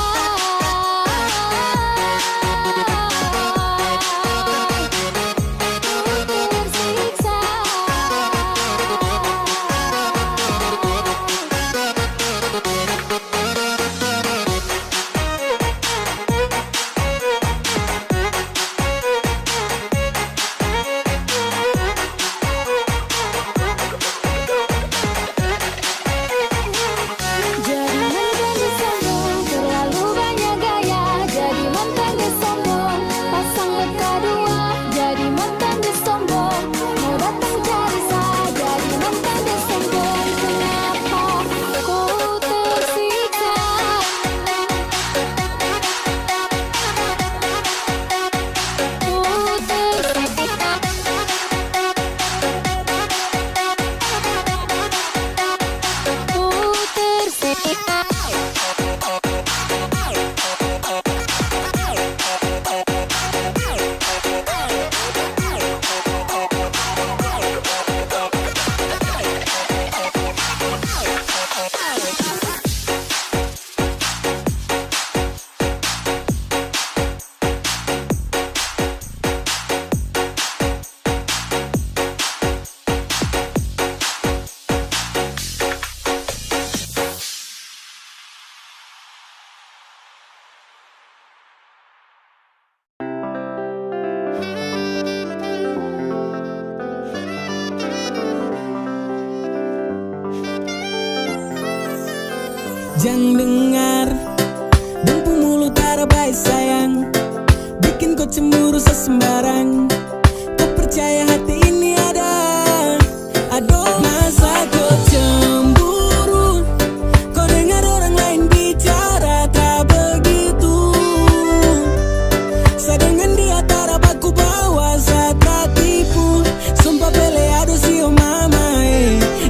Jadi mantan disombong, terlalu banyak gaya. Jadi mantan disombong, pasang muka dua. Jadi mantan disombong, mau datang cari saya. Jadi mantan disombong, kenapa ku tersiksa? Jangan dengar dempu mulut tak baik sayang, bikin kau cemburu sesembarang. Kau percaya hati ini ada, aduh masa kau cemburu. Kau dengar orang lain bicara tak begitu. Saya dengan dia tak dapat ku bawa, saya tak tipu. Sumpah pele aduh sio mama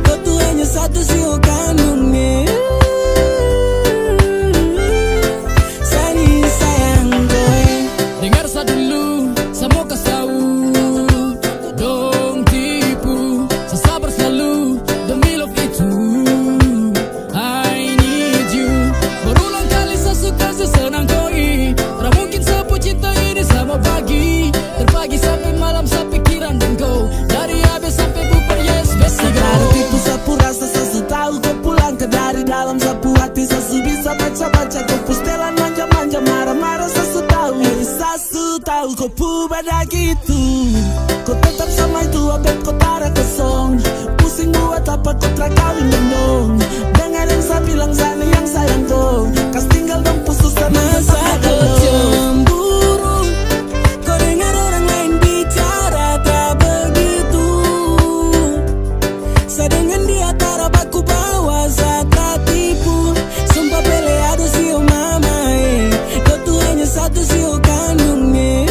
kau tuh hanya satu sio kandungnya. Dengar sa dulu, sa mau kasih tahu, dong tipu, sa sabar selalu demi love itu. I need you, berulang kali saya suka sesenang koi. Tak mungkin sapu cinta ini sama pagi, terbagi sampai malam sa pikiran dan kau. Dari habis sampai bubar yes best to go. Dari tipu sapu rasa sesu tahu kau pulang ke dari dalam sapu hati sesu bisa baca-baca kau pustelan manja-manja marah-marah sesu tahu. Sasu tahu kau pada gitu. Kau tetap sama itu abet kau tarik kosong. Pusing buat apa kau telah kawin dong. Dengar yang saya bilang sana yang sayang kau. Kas tinggal dong pusus sama masa kau cemburu. Kau dengar orang lain bicara tak begitu. Saya dengan dia tak dapat ku bawa, saya tak tipu. Sumpah pele aduh sio mama kau tuh hanya satu sio kandungnya.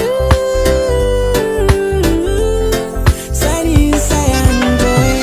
Sayang boy.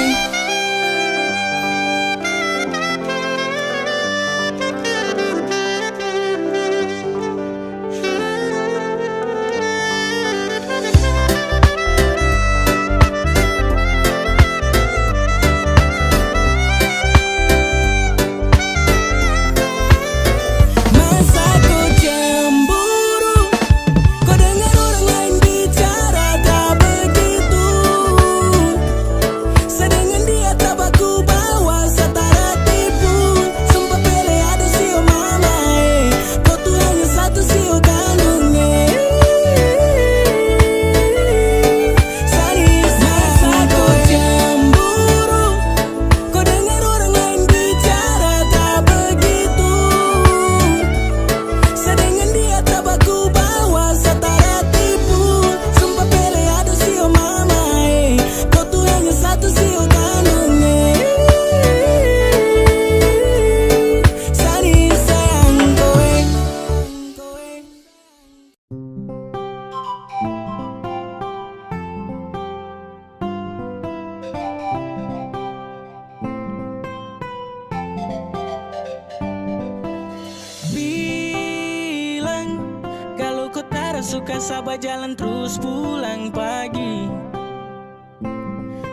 suka sabar jalan terus pulang pagi.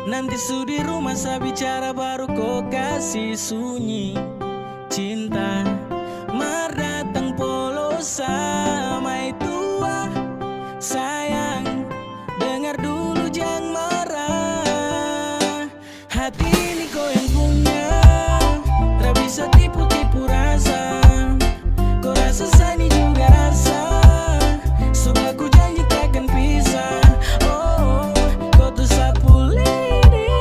Nanti su di rumah saya bicara baru kau kasih sunyi. Cinta mar datang polos sama tua. Sayang dengar dulu jangan marah. Hati ini kau yang punya, tak bisa tipu-tipu rasa. Kau rasa sani juga rasa. Suka ku janji takkan pisah. Oh, kau tuh sapu lady,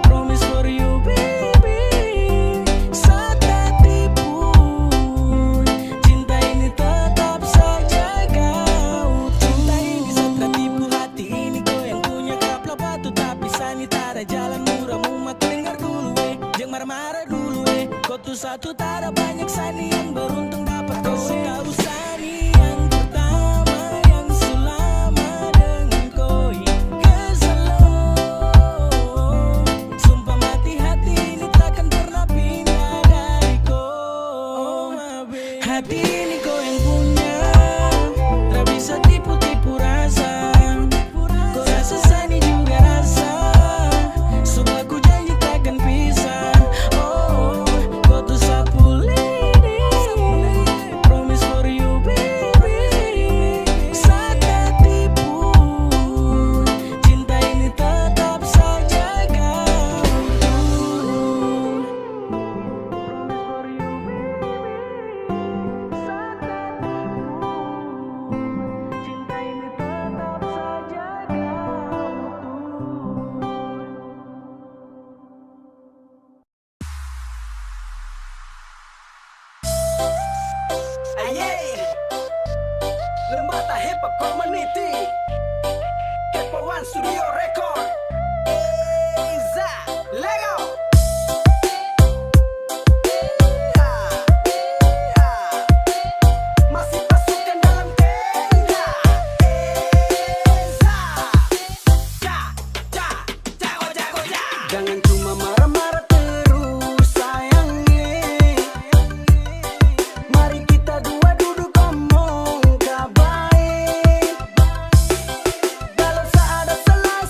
promise for you baby. Saat tak tipu, cinta ini tetap saja kau. Cinta ini saat tak tipu, hati ini kau yang punya. Kapla batu tapi sani tak ada jalan murah. Mumat dengar dulu jangan marah-marah dulu kau tuh satu tak ada banyak sani yang beruntung dapat kau. Tahu sani yang pertama yang selama dengan kau hingga selalu. Sumpah mati hati ini takkan pernah pindah dari kau. Hati ini kau yang punya, tak bisa tipu-tipu rasa. Kau rasa sani juga rasa. Sumpah ku janji takkan pisah. Oh, kau tuh sapu lady, promise for you baby. Saat tak tipu, cinta ini tetap saja kau. Promise for you baby. Saat tak tipu, cinta ini tetap saja kau. Ayy, Lembata Hip Hop Community, Kepo One Studio Record. Iza, Lego. Masih pasukan dalam tenda. Iza, jago. Jangan cuma marah-marah terus sayangnya. Mari kita dua duduk ngomong kabaik. Kalau seada salah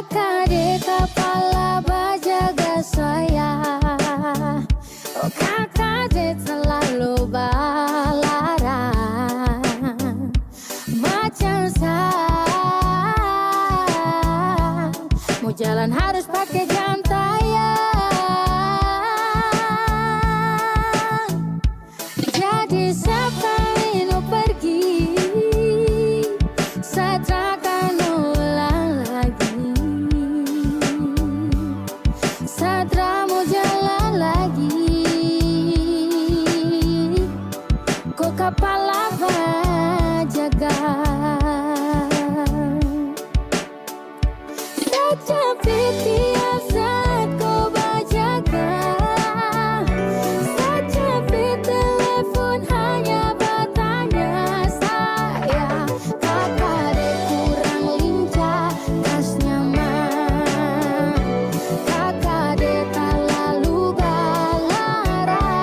Kakak di kepala bajaga saya, oh kakak di selalu balarang macam saya. Mau jalan harus pakai jam tayang. Jadi sekali nu pergi, saya takkan ulang lagi. Saya mau jalan lagi. Kok kepala bajaga tapi tiap saat kau bajaga, tapi telepon hanya bertanya saya. Kakak dek kurang lincah, kas nyaman. Kakak dek tak lalu balarang.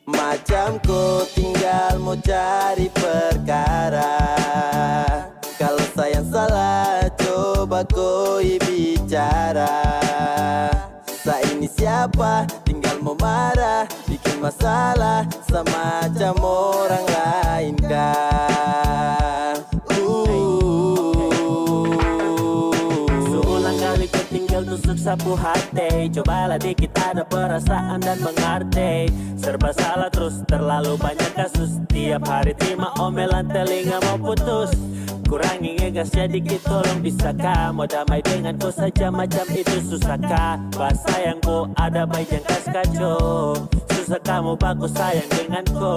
Macam kau tinggal mau cari perkara. Kalau sayang salah coba kau bicara. Saya ini siapa tinggal mau marah, bikin masalah sama macam orang lain kah? Seulang kali kau tinggal tusuk sapu hati. Cobalah dikit ada perasaan dan mengerti. Serba salah terus terlalu banyak kasus. Tiap hari terima omelan telinga mau putus. Kurangi ngegasnya dikit tolong bisakah? Mau damai denganku saja macam itu susahkah? Bahasa sayangku ada baik yang kas kacau. Susah kamu bagus sayang denganku.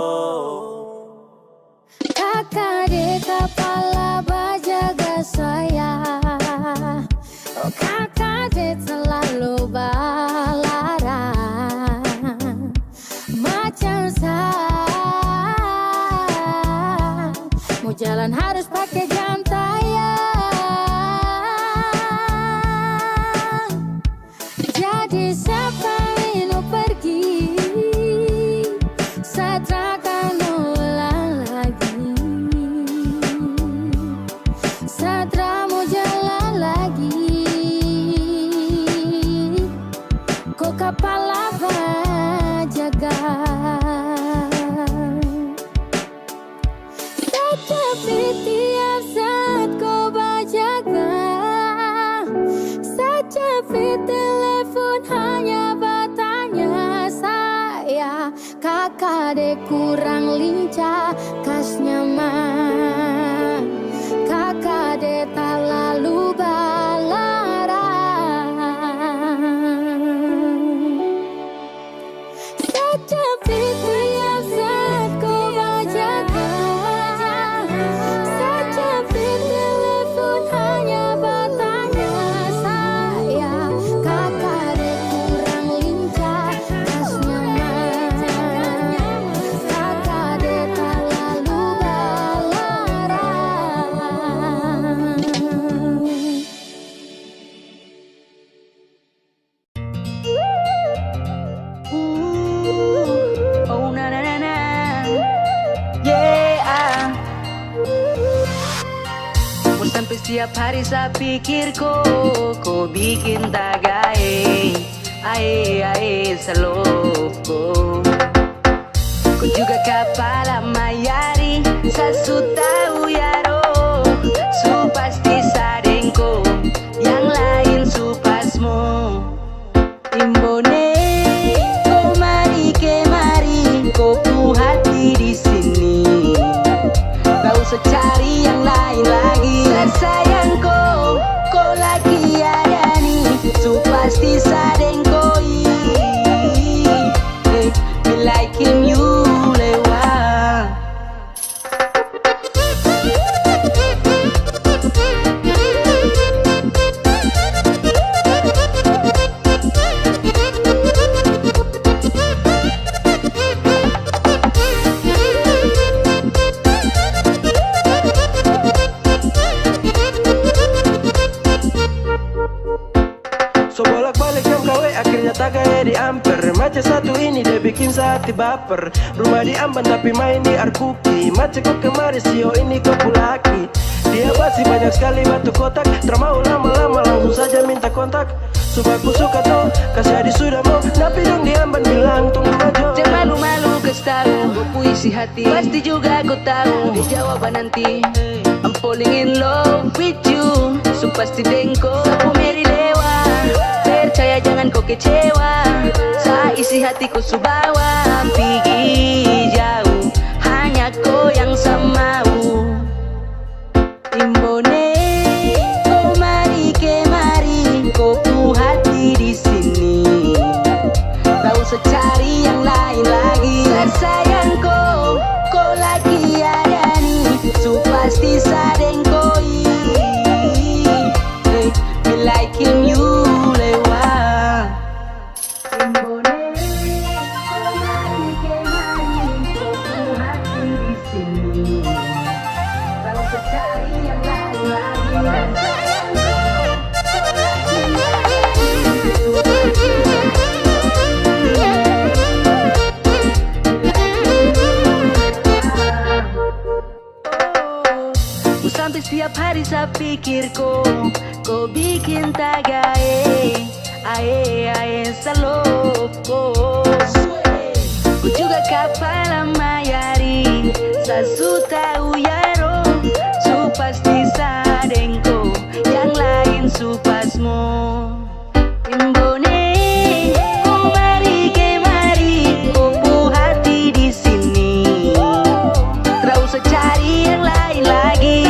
Kakak di kepala bajaga saya, oh kakak di selalu balarang macam saya. Mau jalan harus pakai jam tayang. Jadi sekali nu pergi, saya takkan ulang lagi. Saya mau jalan lagi. Kok kepala bajaga tapi tiap saat kau bajaga, tapi telepon hanya bertanya saya. Kakak dek kurang lincah, kas nyaman. Kakak dek tak lalu balarang. Tapi tiap saat kau bajaga, tapi telepon hanya bertanya saya. Kakak dek kurang lincah, kas nyaman. Kakak dek tak lalu balarang. Oh na na na na, yeah. Mau sampai setiap hari saya pikir kok bikin tagai, ae selalu kau juga kepala mayari, sasu tahu yaro, su pasti sadengko, yang lain su pasmo, imbone. Kau hati di sini, tak usah cari yang lain lagi. Sayangku, kau lagi ada nih, su pasti sadengkoi. Me like him you lewat. So bolak-balik jam KW akhirnya tak kayak di amper. Macam satu ini dia bikin bikin sehati baper. Rumah di Amban tapi main di Arkupi. Macet kok kemari sio ini kok pulaki. Dia pasti banyak sekali batu kotak. Termau lama-lama langsung saja minta kontak. Supaya aku suka tuh, kasih adik sudah mau. Tapi dong di Amban bilang tunggu aja. Jangan malu-malu kasih tahu puisi hati. Pasti juga aku tahu di jawaban nanti. I'm falling in love with you. So pasti dengko sapu meri lewa. Percaya jangan kau kecewa. Saya isi hatiku subawa. Pergi jauh, hanya kau yang sama mau. Imbone, oh mari kemari, kau pu hati di sini. Tak usah cari yang lain lagi. Sayangku, kau lagi ada nih. So pasti sadengkoi. Hey, me like him you lewat. Imbone, oh mari kemari, kau pu hati di sini. Tak usah cari yang lain lagi. Sampai setiap hari saya pikir kau bikin tagae, ae saloko. Ku juga kapal mayari, sasu tahu yaro, su pasti sadengko, yang lain su pasmo. Imbone, ku mari kemari, ku pu hati di sini. Tak usah cari yang lain lagi.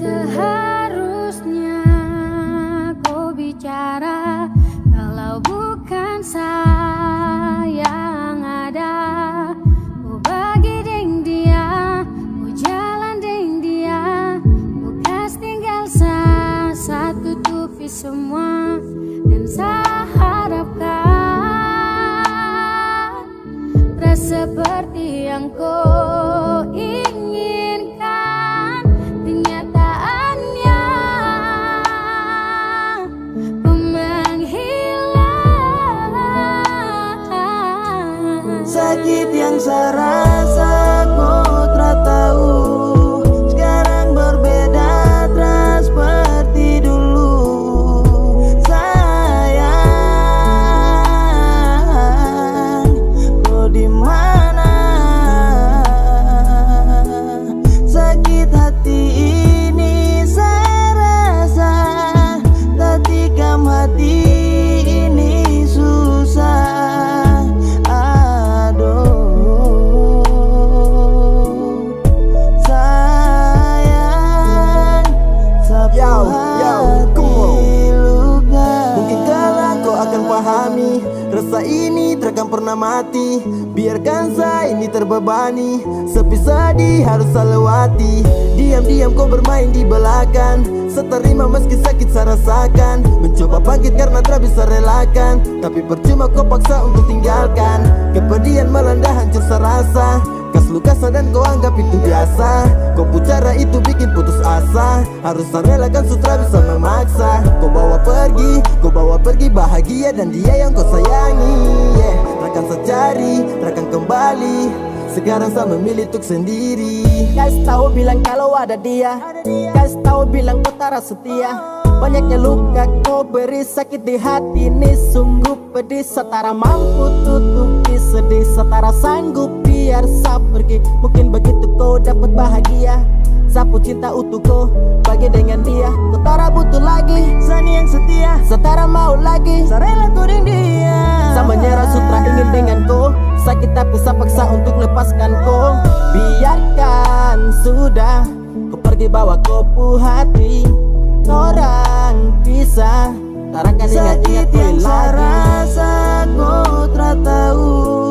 Seharusnya kau bicara, kalau bukan saya yang ada. Kau bagi deng dia, kau jalan deng dia, kau kas tinggal saya tutupi semua. Dan saya harapkan rasa seperti yang kau inginkan. Kenyataannya kau menghilang. Sakit yang saya rasa kau tak tahu. Sekarang berbeda tak seperti dulu. Sayang, kau di mana? Sakit hati ini saya rasa, tak tikam hati ini susah. Aduh, sayang, sapu hati luka. Mungkin kala kau akan pahami, rasa ini takkan pernah mati. Biarkan saya ini terbebani, sepi sedih harus saya lewati. Diam-diam kau bermain di belakang, seterima meski sakit saya rasakan. Mencoba bangkit karena tak bisa relakan, tapi percuma kau paksa untuk tinggalkan. Kepedihan melanda hancur serasa, kas luka dan kau anggap itu biasa. Kau cara itu bikin putus asa, harus saya relakan sutra bisa memaksa. Kau bawa pergi bahagia dan dia yang kau sayangi. Takkan saya cari, takkan kembali. Sekarang saya memilih untuk sendiri. Kasih tahu bilang kalau ada dia, kasih tahu bilang kau tak setia. Banyaknya luka kau beri, sakit di hati ini sungguh pedih, setara mampu tutupi sedih, setara sanggup biar saya pergi. Mungkin begitu kau dapat bahagia, sapu cinta utuhku bagi dengan dia. Kau tara butuh lagi Sani yang setia, setara mau lagi sarela tuding dia. Saya menyerah sutra ingin dengan kau, sakit tapi saya paksa untuk lepaskan kau. Biarkan sudah, kau pergi bawa kopu hati. Orang bisa tarakan ingat-ingat Sakit yang lagi. saya rasa kau tak tahu.